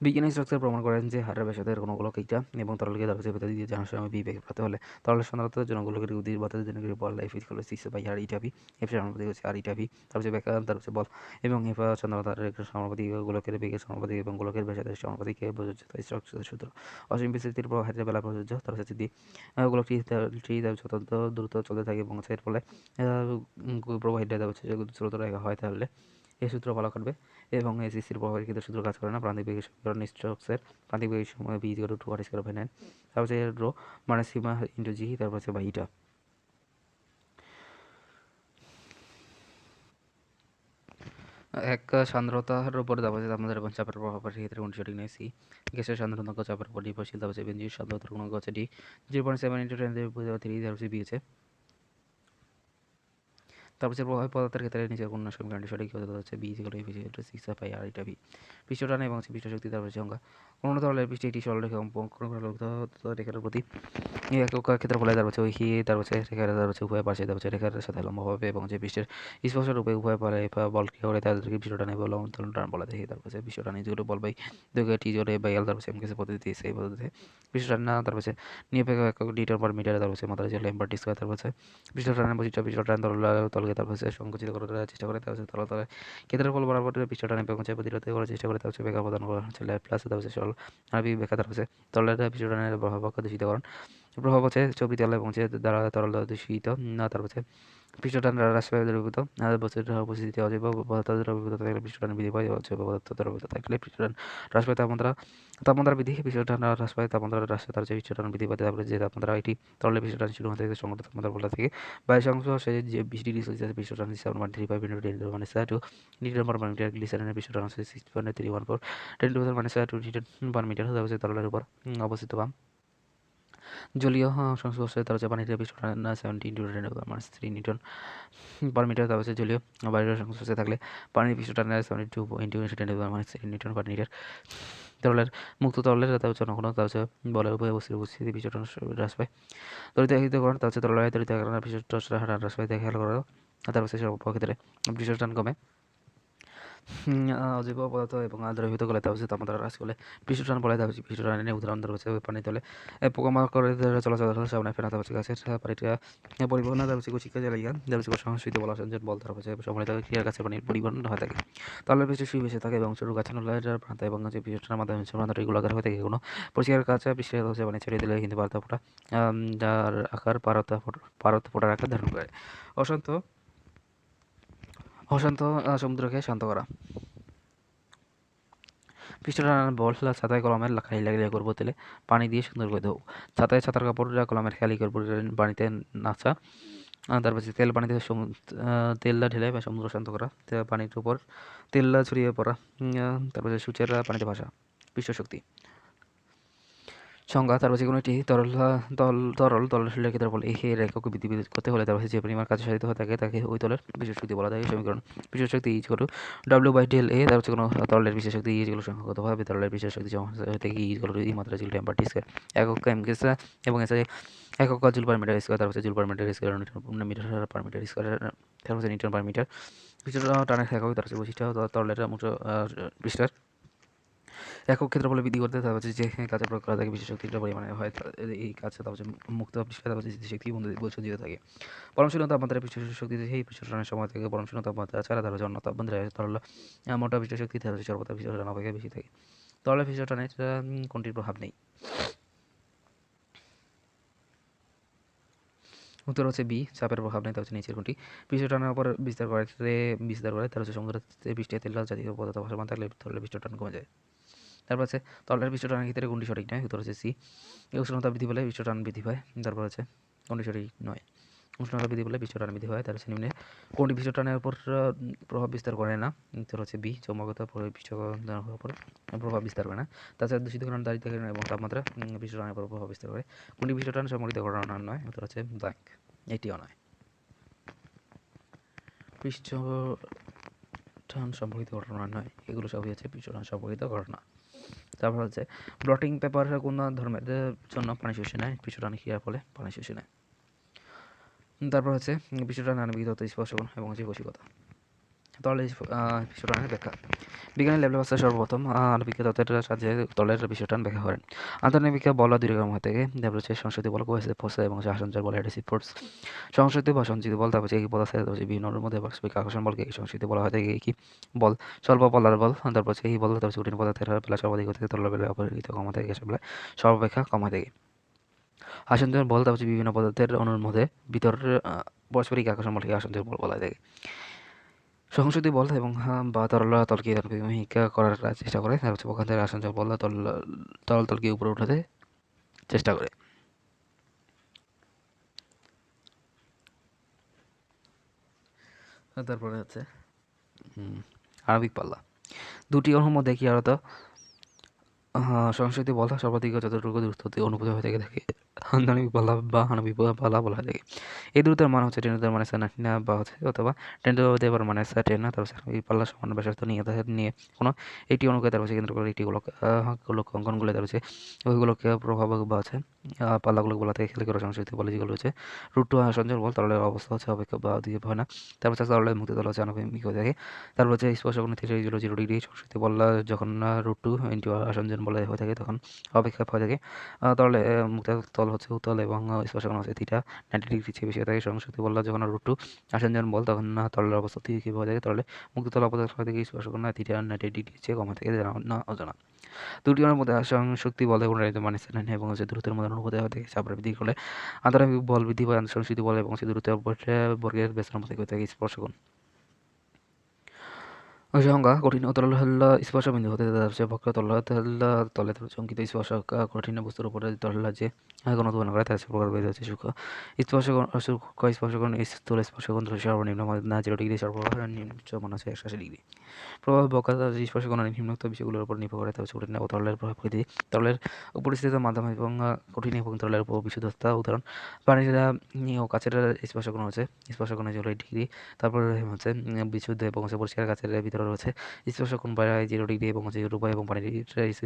Speaker 1: বিজ্ঞানী স্ট্রাকচার প্রমাণ করেন যে হারের ব্যাসার্ধের কোনো গোলক ইটা এবং তরলকে দরজা ভেতর দিয়ে জানার সময় বি বেগে প্রাপ্ত হলে তরলের সান্দ্রতার জন্য গোলকের গতির বাতাসের জন্য বল লাইফ is equal to 6 R eta V. F সমানুপাতিক হচ্ছে আর ইটা ভি। তারপর হচ্ছে ব্যাখ্যা। তারপর হচ্ছে বল এবং এফ সান্দ্রতার সমানুপাতিক গোলকের বেগের সমানুপাতিক এবং গোলকের ব্যাসার্ধের সমানুপাতিক প্রযোজ্য স্ট্রাকচার সূত্র। অসীম বিস্তৃতির প্রবাহের বেলা প্রযোজ্য। তারপর হচ্ছে যদি গোলকটি যত দ্রুত চলতে থাকে এবং এর ফলে প্রবাহিত স্রোত রেখা হয় তাহলে এই সূত্র ভালো কাটবে। এবং এসিসির প্রভাবের ক্ষেত্রে সূত্র কাজ করে না। প্রান্তিক বেগের সমীকরণ স্টোকসের প্রান্তিক বেগের সময় বি ইকুয়াল টু 2r²/9। তারপর হচ্ছে রো মানে সিগমা ইন্টু জি। তারপর হচ্ছে বা ইটা। এক সান্দ্রতার উপর তাপমাত্রা এবং চাপের প্রভাবের ক্ষেত্রে কোনটি সঠিক নয়। সি। গ্যাসের সান্দ্রতা চাপের উপর নির্ভরশীল। তারপর হচ্ছে বেঞ্জিন সান্দ্রতার গুণাঙ্ক হচ্ছে ডি 0.7 × 10⁻³ তারপর হচ্ছে বি হচ্ছে। তারপর হচ্ছে প্রবাহ পদার্থের ক্ষেত্রে নিচের কোন সমীকরণটি সঠিক হচ্ছে B equal to 6 R eta V. পৃষ্ঠ টান এবং পৃষ্ঠ শক্তি। তারপর হচ্ছে সংখ্যা। কোন তরলের পৃষ্ঠে একটি সরলরেখা কোন রেখার প্রতি একক ক্ষেত্রফলে তারপর হচ্ছে তারপর হচ্ছে রেখার তারপর হচ্ছে উভয় পাশে তারপর হচ্ছে রেখার সাথে লম্বভাবে এবং যে পৃষ্ঠের স্পর্শ রূপে উভয় পারে বল ক্রিয়া করে তাদেরকে পৃষ্ঠ টান এবং লম্বন টান বলা যায়। তারপর হচ্ছে পৃষ্ঠ টান ইকুয়াল টু বল বাই দৈর্ঘ্য টি জোরে বাই এল। তারপর হচ্ছে এমকেসি পদ্ধতি সেই পদ্ধতিতে পৃষ্ঠ টান না। তারপর হচ্ছে নিরপেক্ষ একক নিউটন/মিটার। তারপর হচ্ছে মাত্রা হচ্ছে ল্যাম্বার্ট স্কয়ার। তারপর হচ্ছে পৃষ্ঠ টানের বৈশিষ্ট্য। পৃষ্ঠ টান তলকে তারপর হচ্ছে সংকুচিত করার চেষ্টা করে। তারপর হচ্ছে তলে ক্ষেত্রফল বরাবর পৃষ্ঠ টান এবং প্রতিরোধ করার চেষ্টা করে। তারপর হচ্ছে ব্যাখ্যা প্রদান করা হচ্ছে ল্যাপ্লাস। তারপর হচ্ছে সরল আরবি ব্যাখ্যা। তারপর হচ্ছে তরলের পৃষ্ঠ টানের প্রভাব দূষিতকরণ। প্রভাব হচ্ছে ছবি তল এবং দ্বারা তরল দূষিত না। তারপর হচ্ছে পৃষ্ঠটান হ্রাস পায় দ্রবীভূত বস্তুর উপস্থিতিতে অজৈব পদার্থ দ্রবীভূত থাকলে পৃষ্ঠটান বৃদ্ধি পায়। অজৈব পদার্থ দ্রবীভূত থাকলে পৃষ্ঠটান হ্রাস পায়। তাপমাত্রা বৃদ্ধি। পৃষ্ঠটান হ্রাস পায় তাপমাত্রা হ্রাস। তার হচ্ছে পৃষ্ঠটান বৃদ্ধি পায়। তারপরে যে তাপমাত্রা এটি তরলের পৃষ্ঠটান শুরু হতে সংগঠিত তাপমাত্রা বলা থেকে বায়ু সংস্পর্শে যে 20 ডিগ্রি সেলসিয়াস পৃষ্ঠটান 7.35 × 10⁻²² নিউটন/মিটার। গ্লিসারিনের পৃষ্ঠটান হচ্ছে 6.314 10⁻²² নিউটন/মিটার। হচ্ছে তরলের উপর অবস্থিত বাম জলীয় সংস্পর্শে তার হচ্ছে পানির পৃষ্ঠটান 70 × 10⁻³ নিউটন/মিটার। তারপর হচ্ছে জলীয় বায়ুর সংস্পর্শে থাকলে পানির পৃষ্ঠটান 72 × 10⁻³ নিউটন/মিটার। তরলের মুক্ত তরলের তার হচ্ছে অনুকরণ তার হচ্ছে বলের উপরে উপস্থিতি পৃষ্ঠটান হ্রাস পায়। তড়িৎকরণ তার হচ্ছে তরলের তড়িৎকরণ পৃষ্ঠটান হ্রাস পায় খেয়াল করা। তারপর হচ্ছে সব ক্ষেত্রে পৃষ্ঠটান কমে। অজৈব পদার্থ এবং দ্রবীভূত করলে তা হচ্ছে তাপমাত্রা হ্রাস করলে পৃষ্ঠটান বলে। তা হচ্ছে পৃষ্ঠটানের উদাহরণ ধরা হচ্ছে পানি তলে পোকামাকড়ের চলাচল সামনে ফেরা, তা হচ্ছে গাছের পানিটা পরিবহন, তা হচ্ছে শিক্ষা জায়গা, তা হচ্ছে সংস্কৃত বলা সঞ্চয় বল, তার হচ্ছে সম্মানিত ক্রিয়ার কাছে পানির পরিবহন হয়ে থাকে। তলের পৃষ্ঠে শুয়ে বেশি থাকে এবং ছোট গাছের প্রান্ত এবং হচ্ছে পৃষ্ঠটানের মাধ্যমে প্রান্তটি গোলাকার হয়ে থাকে। কোনো পরিষ্কার কাছে পৃষ্ঠে হচ্ছে পানি ছেড়ে দিলে কিন্তু বার্তা ফোটা, যার আকার পারত ফোটার আকার ধারণ করে। অশান্ত অশান্ত সমুদ্রকে শান্ত করা। পৃষ্ঠটানার বল ছাতায় কলমের খালি লাগলে করবো তেলে পানি দিয়ে সুন্দর করে দেবো। ছাতায় ছাতার কাপড় কলমের খালি করবো পানিতে নাচা। তারপর তেল পানিতে তেলটা ঢেলে বা সমুদ্র শান্ত করা, পানির উপর তেলটা ছড়িয়ে পড়া। তারপরে সূচের পানিতে ভাসা। পৃষ্ঠ শক্তি সংজ্ঞা, তারপর যেকোনো একটি তরল তলশীলের ক্ষেত্রে বলে এর একক বৃদ্ধি করতে হলে তারপর যে পরিমাণ কাজে সাধিত হয়ে থাকে তাকে ওই তলের বিশেষ শক্তি বলা থাকে। সমীকরণ বিশেষ শক্তি ইজ W/del A, তার হচ্ছে কোনো তরলের বিশেষ শক্তি ইজগুলো সংখ্যাগতভাবে তরলের বিশেষ শক্তি থেকে ইজগুলো ই মাত্রা জুল টেম্পার টি স্কয়ার একক এমকেস এবং এসে একক জুল পার মিটার স্কয়ার, তার হচ্ছে joule per metre square, metre per metre square, তার হচ্ছে নিউটন পার মিটার। বিশেষ টানের একক, তার হচ্ছে বৈশিষ্ট্য তরলের মোট পৃষ্ঠার একক ক্ষেত্রফলে বৃদ্ধি করতে, তার হচ্ছে যে কাজে প্রয়োগ করা থাকে বিশেষ শক্তির পরিমাণে হয় এই কাজে, তার হচ্ছে মুক্ত পৃষ্ঠে তার হচ্ছে শক্তি সঞ্চিত থাকে। পরমশীল তাপমাত্রায় পৃষ্ঠ শক্তি সেই পৃষ্ঠটানের সময় থেকে পরমশীল তাপমাত্রা ছাড়া তার হচ্ছে অন্য তাপমাত্রায় তরল মোটা পৃষ্ঠ শক্তি তার হচ্ছে সর্বদা পৃষ্ঠটান অপেক্ষা বেশি থাকে। তরলের পৃষ্ঠটানের কোনটির প্রভাব নেই? উত্তর হচ্ছে বি, চাপের প্রভাব নেই। তার হচ্ছে নিচের কোনটি? পৃষ্ঠটানের উপর বিস্তার করে তার হচ্ছে সমুদ্রের পৃষ্ঠে তেল জাতীয় পদার্থ ভাসমান থাকলে তরলের পৃষ্ঠটান কমে যায়। তারপর হচ্ছে তরলের পৃষ্ঠটানের ক্ষেত্রে কোনটি সঠিক নয়? উত্তর হচ্ছে সি, উষ্ণতা বৃদ্ধি পেলে পৃষ্ঠটান বৃদ্ধি পায়। তারপর হচ্ছে কোনটি সঠিক নয়? উষ্ণতা বৃদ্ধি পেলে পৃষ্ঠটান বৃদ্ধি হয়। তার হচ্ছে নিম্নে কোনটি পৃষ্ঠটানের উপর প্রভাব বিস্তার করে না? উত্তর হচ্ছে বি, চৌম্বকতা পৃষ্ঠটানের উপর প্রভাব বিস্তার করে না। তাছাড়া দূষিতকরণ, দারিদ্র্যকরণ এবং তাপমাত্রা পৃষ্ঠটানের উপর প্রভাব বিস্তার করে। কোনটি পৃষ্ঠটান সম্পর্কিত ঘটনা নয়? উত্তর হচ্ছে ব্ল্যাঙ্ক, এটিও নয়। পৃষ্ঠটান সম্পর্কিত ঘটনা নয়, এগুলো সবই হচ্ছে পৃষ্ঠটান সম্পর্কিত ঘটনা। তারপর হচ্ছে ব্লটিং পেপার কোন ধর্মের জন্য পানি শুষে নেয়? পৃষ্ঠটান ক্রিয়ার ফলে পানি শুষে নেয়। তারপর হচ্ছে পৃষ্ঠটান আণবিক স্পর্শন এবং হচ্ছে বৈশিকতা। তরলের পৃষ্ঠটানের ব্যাখ্যা। বিজ্ঞানী ল্যাপ্লাস সর্বপ্রথম আণবিক তত্ত্বের সাহায্যে তরলের পৃষ্ঠটান ব্যাখ্যা করেন। আন্তঃনাবিক বল দুই রকম হয়ে থাকে। তারপর হচ্ছে সংশ্লিষ্ট বল কোহেসিভ ফোর্স এবং আসঞ্জর বল অ্যাডহেসিভ ফোর্স। সংশ্লিষ্ট বা সঞ্চিত বল, তারপর হচ্ছে একই পদার্থ বিভিন্ন মধ্যে পারস্পরিক আকর্ষণ বলকে সংশ্লিষ্ট বলা হয় থাকে। কি বল? স্বল্প পাল্লার বল। তারপর হচ্ছে এই বল, তারপর কঠিন পদার্থের বেলা সর্বাধিক থেকে তরলের বেলা অপেক্ষিত কম থাকে, গ্যাসের বেলা সর্বাপেক্ষা কম থাকে। আসঞ্জন বল, তারপর হচ্ছে বিভিন্ন পদার্থের অণুর মধ্যে ভিতর পারস্পরিক আকর্ষণ বলকে আসঞ্জন বল বলা থাকে। সহনশীল বল এবং বা তরল তলকে ভিক্ষা করার চেষ্টা করে, তার হচ্ছে পক্ষান্তরে আসঞ্জল বল তরল তলকে উপরে উঠাতে চেষ্টা করে। তারপরে হচ্ছে আণবিক পাল্লা। দুটি অণুর মধ্যে কি আরত সংস্কৃতি বল সর্বাধিক যতটুকু দূরত্ব অনুভূত হয়ে থাকে তাকে আণবিক পাল্লা বা আণবিক পাল্লা বলা হয় থাকে। এই দূরত্বের মান হচ্ছে 10 মানে 9 বা হচ্ছে অথবা 10 মানে 10 না, তার এই পাল্লা সমান ব্যাসার্ধ নিয়ে কোনো একটি অণুকে তার হচ্ছে কেন্দ্র করে একটি গোলক অঙ্কন করলে তার হচ্ছে ওইগুলোকে প্রভাব বা হচ্ছে পাল্লাগুলোকে বলা থাকে খেলে করে সংস্কৃতি বলে, যেগুলো হচ্ছে √2 সঞ্চল বল। তরলের অবস্থা হচ্ছে অপেক্ষা বা দিকে হয় না। তারপর হচ্ছে তরলের মুক্ত তল হচ্ছে আণবিক হয়ে থাকে। তারপর হচ্ছে স্পর্শকোণ θ0 সংস্কৃতি বল যখন √2 ইন্টু আসঞ্জন বলে হয়ে থাকে তখন অপেক্ষা হয়ে থাকে। তরলে মুক্ত তল হচ্ছে উত্তল এবং স্পর্শকোণ হচ্ছে θ 90 চেয়ে বেশি হয়ে থাকে। সংস্কৃতি বল যখন √2 আসঞ্জন বল তখন তরলের অবস্থা কী হয়ে থাকে? তরলে মুক্ত তল অপেক্ষা হয়ে থাকে স্পর্শকোণ θ 90 চেয়ে কম হয়ে থাকে, না অজানা। দুটি অণুর মধ্যে শক্তি বলে অনুরায়িত মানে এবং হচ্ছে দূরত্বের মধ্যে অনুভূত হয়ে থাকে চাপ বৃদ্ধি করলে আন্তঃনাবিক বল বৃদ্ধি পায়। সংস্কৃতি বল এবং হচ্ছে দূরত্বের বর্গের বেসের মধ্যে হয়ে থাকে স্পর্শকোণ। সংজ্ঞা, কঠিন ও তরল স্পর্শবিন্দু হতে যাচ্ছে বক্র তলে চঙ্কিত স্পর্শ কঠিন বস্তুর উপরে তরল যে কোন তুলনা করে তার প্রকার বেদ হচ্ছে সূক্ষ্ম সূক্ষ্ম স্পর্শকোণ, স্থূল স্পর্শকোণ সর্বনিম্ন না 0 ডিগ্রি, সর্বোচ্চ মান হচ্ছে 180 ডিগ্রি। প্রভাব বক্রতা স্পর্শকোণ নিম্নোক্ত বিষয়গুলোর উপর নির্ভর করে, তা হচ্ছে কঠিন ও তরলের প্রকৃতি, তরলের উপরিস্থিত মাধ্যম এবং কঠিন এবং তরলের উপর বিশুদ্ধতা। উদাহরণ পানির ও কাচের স্পর্শকোণ হচ্ছে স্পর্শকোণে 0 ডিগ্রি। তারপর হচ্ছে বিশুদ্ধ এবং হচ্ছে পরিষ্কার কাচের ভিতরে রয়েছে স্পর্শকোণ প্রায় 0 ডিগ্রি এবং হচ্ছে রূপা এবং পানির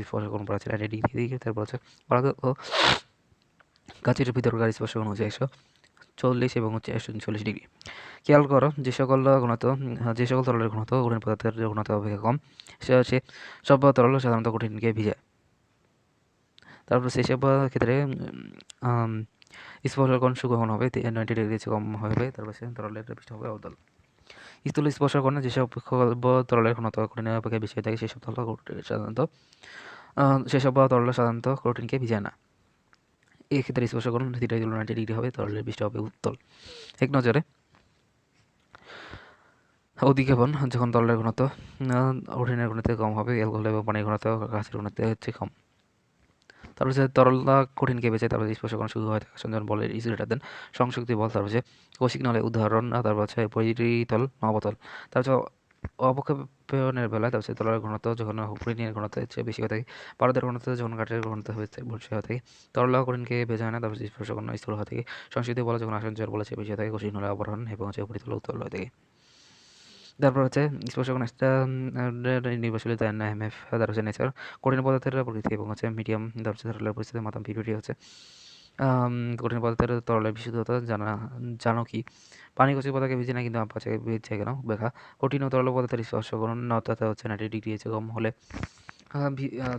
Speaker 1: স্পর্শকোণ প্রায় 90 ডিগ্রি। তারপর হচ্ছে পরাগ ও কাচের ভিতরকার স্পর্শকোণ হচ্ছে 40 এবং হচ্ছে 140 ডিগ্রি। খেয়াল করো যে সকল তরলের ঘনত্ব কঠিন পদার্থের ঘনত্ব অপেক্ষা কম সে সব তরল সাধারণত কঠিনকে ভিজায়। তারপর সেসব ক্ষেত্রে স্পর্শকণ সূক্ষ্মকণ হবে 90 ডিগ্রি কম হবে। তারপর সে তরলের পৃষ্ঠ হবে অবতল। স্থূল স্পর্শকণে যেসব তরলের ঘনত্ব কঠিনের অপেক্ষা বেশি হয়ে থাকে সেসব তরল সাধারণত কঠিনকে ভিজায় না। এই ক্ষেত্রে স্পর্শকণ θ = 90 ডিগ্রি হবে, তরলের পৃষ্ঠ হবে উত্তল। এক নজরে অধিক্ষেপণ যখন তরলের ঘনত্ব কঠিনের ঘনত্বের কম হবে, অ্যালকোহল এবং পানির ঘনত্ব কাঁচের ঘনত্বের হচ্ছে কম। তারপর হচ্ছে তরলতা কঠিনকে বেঁচে, তারপর স্পর্শকণ শুরু হয় থাকে সঞ্চালন বলের ইজ গ্রেটার দেন সংশক্তি বল। তারপর হচ্ছে কৌশিক নলের উদাহরণ, তারপর হচ্ছে পরিতল অবতল। তারপর হচ্ছে অবক্ষেপণের বেলায় তারপর হচ্ছে তরলের ঘনত্ব যখন কঠিনের ঘনত্বের চেয়ে বেশি হয়ে থাকে, পারদের ঘনত্ব যখন কাঠের ঘনত্ব বেশি হয়ে থাকে, তরল কঠিনকে ভেজায় না। তারপর স্পর্শকণ স্থূল হয়ে থাকে। সংশক্তি বল যখন আসঞ্চর বলের চেয়ে বেশি হয়ে থাকে, কৌশিক নলের আবরণ এবং হচ্ছে পরিতল উত্তল হয়ে থাকে। তারপর হচ্ছে স্পর্শকণ একটা নির্ভরশীল এমএফ। তারপর হচ্ছে নেচার কঠিন পদার্থের প্রকৃতি এবং হচ্ছে মিডিয়াম। তারপর হচ্ছে তরলের পরিস্থিতি মাতাম পিরিয়ডি হচ্ছে কঠিন পদার্থের তরলের বিশুদ্ধতা জানো কি? পানি কচি পদার্থকে ভিজে না কিন্তু আম পাশে ভিজছে কেন? ব্যাখ্যা কঠিন ও তরল পদার্থের স্পর্শকণ অর্থাৎ হচ্ছে 90 ডিগ্রি কম হলে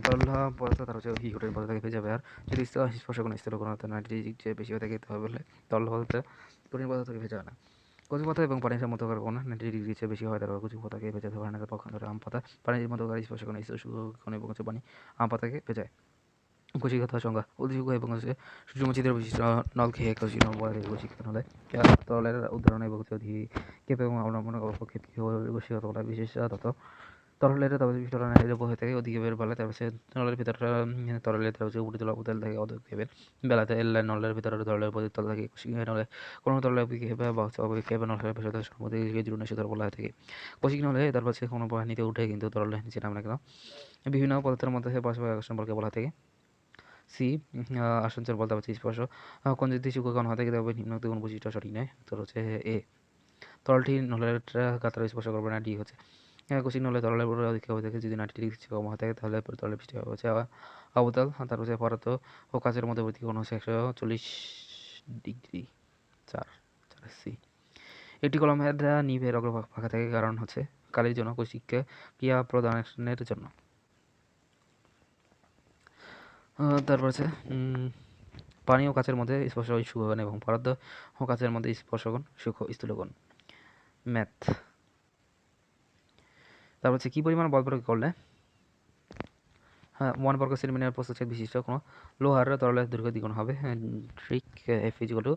Speaker 1: তরল পদার্থ তার হচ্ছে কঠিন পদার্থকে ভেজাবে। আর যদি স্পর্শকণ স্থির কোনো 90 ডিগ্রি বেশি হয়ে থাকে তাহলে তরল পদার্থ কঠিন পদার্থকে ভেজাবে না। কচি পাতা এবং পানির মধ্যকার কোণ 90 ডিগ্রির চেয়ে বেশি হয়, তারপর কচি পাতাকে ভেজাতে পারে না। পক্ষান্তরে আম পাতা পানির মধ্যকার স্পর্শকণ শুষ্ককণ এবং হচ্ছে পানি আম পাতাকে ভেজায়। কৌশিকতার সংজ্ঞা উদ্দীপক এবং হচ্ছে সূর্যমুচিদের বিশিষ্ট নল খেয়ে কৌশিক নল বলা থেকে কৌশিকতা নলে তরলের উদাহরণ এবং হচ্ছে অধিক্ষেপ এবং অবলম্বন অপক্ষেপ কৌশিকতা বলা বিশেষ তত্ত্ব। তরলের তারপর বিশিষ্ট হয়ে থাকে অধিক্ষেপের বেলায়, তারপর হচ্ছে নলের ভিতরটা তরলের তারপর হচ্ছে উপরিতল অবতল থাকে অধিক্ষেপের বেলাতে নলের ভিতরে তরলের উপরিতল থাকে কৌশিক নলে কোনো তরলের অভিক্ষেপে বা হচ্ছে অভিক্ষেপে নলের পেশাতে সম্মতিকে জুড়ে সূত্র বলা হয়ে থাকে। কৌশিক নলে তারপর হচ্ছে কোনো পানিতে উঠে কিন্তু তরলের নিচে নামে না কেন? বিভিন্ন পদার্থের মধ্যে পারস্পরিক আকর্ষণ বলকে বলা থাকে। সি আসঞ্চর বল। তারপর হচ্ছে স্পর্শ কোন যদি সূক্ষ্মকণ হয়ে থাকে তবে নিম্নোক্ত কোন বৈশিষ্ট্য সঠিক নয়? উত্তর হচ্ছে এ। তরলটি নলের কাতরে স্পর্শ করবে না। ডি হচ্ছে কৌশিক নলে তরলের উপরে অধিক্ষেপ হয়ে থাকে যদি 90 ডিগ্রি কম হয়ে থাকে তাহলে তরলের পৃষ্ঠ হচ্ছে অবতল। তারপর হচ্ছে পদার্থ ও কাচের মধ্যবর্তী কোণ হচ্ছে 140 ডিগ্রি 4 সি। একটি কলমের নিভের অগ্রভাগ ফাঁকা থাকে কারণ হচ্ছে কালির জন্য কৌশিককে ক্রিয়া প্রদানের জন্য। তারপর হচ্ছে পানি ও কাচের মধ্যে স্পর্শ সূক্ষ্মকণ এবং পদার্থ ও কাচের মধ্যে স্পর্শকণ স্থূলকণ। ম্যাথ। তারপর হচ্ছে কী পরিমাণ বল প্রয়োগ করলে 1 বর্গ সেন্টিমিটার প্রস্থচ্ছেদ বিশিষ্ট কোনো লোহার তরলের দৈর্ঘ্য দ্বিগুণ হবে? Trick F equal to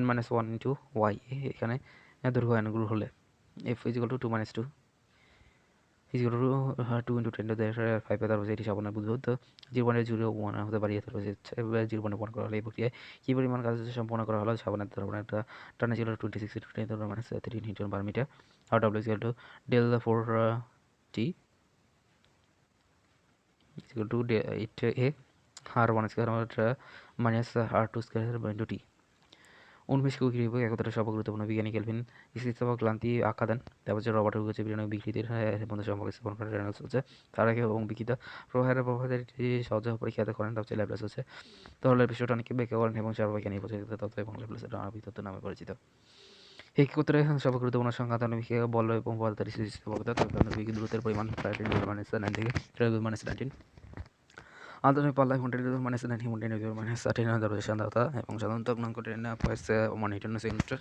Speaker 1: n-1 into Y. এখানে দৈর্ঘ্য n গুণ হলে F equal to 2 - 2 equal to 2 into 10 to the 5। তারপর হচ্ছে এটি সাবধানে বুঝবো। তো 0.01 হতে বাড়িয়ে তারপর হচ্ছে 0.1 করা হলে এই প্রক্রিয়ায় কী পরিমাণ কাজ সম্পন্ন করা হলো? সাবধানে তারপরে একটা টানা ছিল 26 ইন্টু 10 -3 নিউটন পার মিটার। আর ডাব্লিউ ইজিক্যাল টু ডেল 4 টি equal to 8a r1 square minus r2 square into t। উনমেষ কুকিরিব একত্রে সব গুরুত্বপূর্ণ বিজ্ঞানী কেলভিন স্থিতিস্থাপক ক্লান্তি আখ্যা দেন। তারপর হচ্ছে রবার্ট হুক হচ্ছে বিজ্ঞানী বিকৃতির মধ্যে সম্পর্ক স্থাপন করেন। রেনল্ডস হচ্ছে তার আগে এবং বিকৃত প্রবাহের প্রভাবটি সহজে পরীক্ষা করেন। তারপর হচ্ছে ল্যাপ্লাস হচ্ছে তরলের বিষয়টাকে ব্যাখ্যা করেন এবং চার বৈজ্ঞানিক প্রচলিত তত্ত্ব এবং ল্যাপ্লাসের আণবিক তত্ত্ব নামে পরিচিত। এই ক্ষেত্রে সব গুরুত্বপূর্ণ সংখ্যা আণবিক বল এবং পদার্থের স্থিতিস্থাপকতা আণবিক দূরত্বের পরিমাণ প্রায় 10⁻9 থেকে 12⁻19। আধুনিক পাল্লায় -90 সান্দ্রতা এবং সাধারণত গুণাঙ্ক 10.1 সেন্টিমিটার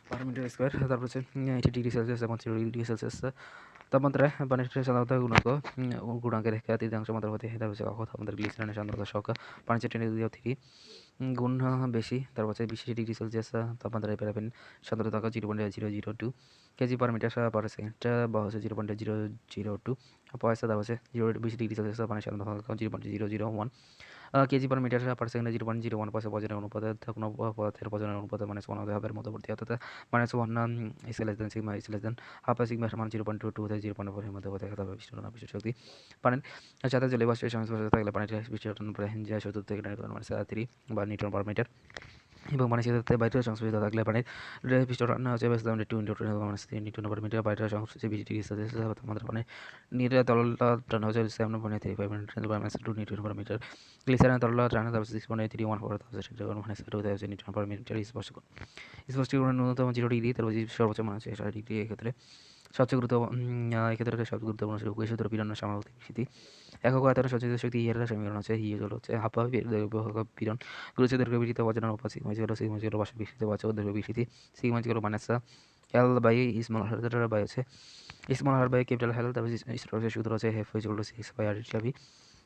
Speaker 1: পার মিটার স্কোয়ার। তারপর হচ্ছে 80 ডিগ্রি সেলসিয়াস এবং 0 ডিগ্রি সেলসিয়াস তাপমাত্রায় পানির সান্দ্রতা গুণাঙ্কের তৃতীয়াংশ মাত্রা হতে। তারপর হচ্ছে তাপমাত্রা গ্লিসারিনের সান্দ্রতা সংখ্যা পানির চেয়ে 10³ গুণ বেশি। তারপর হচ্ছে 20 ডিগ্রি সেলসিয়াস তাপমাত্রায় প্যারাফিন সান্দ্রতা 0.002 KG per metre per second বা হচ্ছে 0.002 পয়সা। তারপর হচ্ছে 20 ডিগ্রি সেলসিয়াস পানির সান্দ্রতা 0.001 কেজি পার মিটার পার সেকেন্ডে 0.01 পয়সা। প্রজননের অনুপাত কোনো পদার্থের প্রজননের অনুপাত -1 হতে হবে মধ্যবর্তী অর্থাৎ -1 ইস লেস দেন সিগমা ইস লেস দেন হাফ সিগমা সমান 0.22 থেকে 0.4 এর মধ্যে হতে হবে। বিশিষ্ট শক্তি পানির সাথে জলীয় বাষ্পের সংস্পর্শে থাকলে পানির বিশিষ্ট প্রায় যায় 70 থেকে 10⁻³ বা নিউটন পার মিটার। এবং পানির সাথে বাইরের সংশ্লিষ্ট থাকলে পানির পৃষ্ঠ রান্না হচ্ছে ব্যস্ত 2 × 10⁻³ বাইরের সংশ্লিষ্ট 20 ডিগ্রি সেলসিয়াস তাপমাত্রা পানির নিরে তরলতা টানা হচ্ছে 7.35 গ্লিসারিন তরল টানা 6.314 স্পষ্টীকরণ ন্যূনতম 0 ডিগ্রি তারপর সর্বোচ্চ মান হচ্ছে 60 ডিগ্রি। এক্ষেত্রে সবচেয়ে গুরুত্বপূর্ণ হচ্ছে উভয় পীড়নের সামাবর্তিক বিস্তৃতি। একক আয়তনে সঞ্চিত শক্তি ইয়ের সমীকরণ হচ্ছে হচ্ছে হাফ পীড়ন গুরুত্ব দৈর্ঘ্য বিস্তৃত অজানা অনুপাত সিগমা বার্ষিক বিস্তৃত বাচক দৈর্ঘ্য বিস্তৃতি sigma minus L by small হার বাই হচ্ছে স্মল হার বাই ক্যাপিটাল হেল। তারপর সূত্র হচ্ছে হেফ সিক্স বাই আর ইটাবি।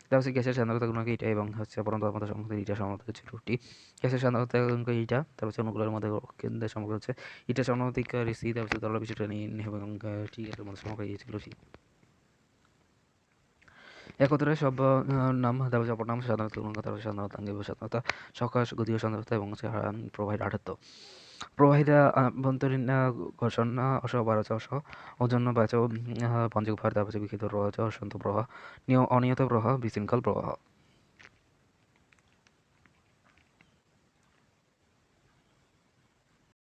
Speaker 1: তারপর হচ্ছে গ্যাসের সান্দ্রতা গুণক এইটা এবং হচ্ছে পরন্ত তাপমাত্রা সম্পর্কে ইটা সমানুপাতিক হচ্ছে রুটটি। গ্যাসের সান্দ্রতা গুণক এইটা, তারপর হচ্ছে অণুগুলোর মধ্যে কেন্দ্রের সম্পর্ক হচ্ছে ইটা সমানুপাতিক রিসি, তারপর হচ্ছে তরল বিশিষ্ট এবং টি এর মধ্যে সম্পর্ক এই ছিল সি। একত্রে সব নাম, তারপর অপর নাম সাধারণত তারপর সাধারণত সাধারণতা সকাশ গতীয় সান্দ্রতা এবং হচ্ছে প্রবাহের আঠাত্ব। প্রবাহিতা আভ্যন্তরীণ ঘর্ষণ অসবারচ ওজন বাচ পঞ্চক ভার, তারপর হচ্ছে বিক্ষিপ্ত প্রবাহ অসন্ত প্রবাহ অনিয়ত প্রবাহ বিশৃঙ্খল প্রবাহ।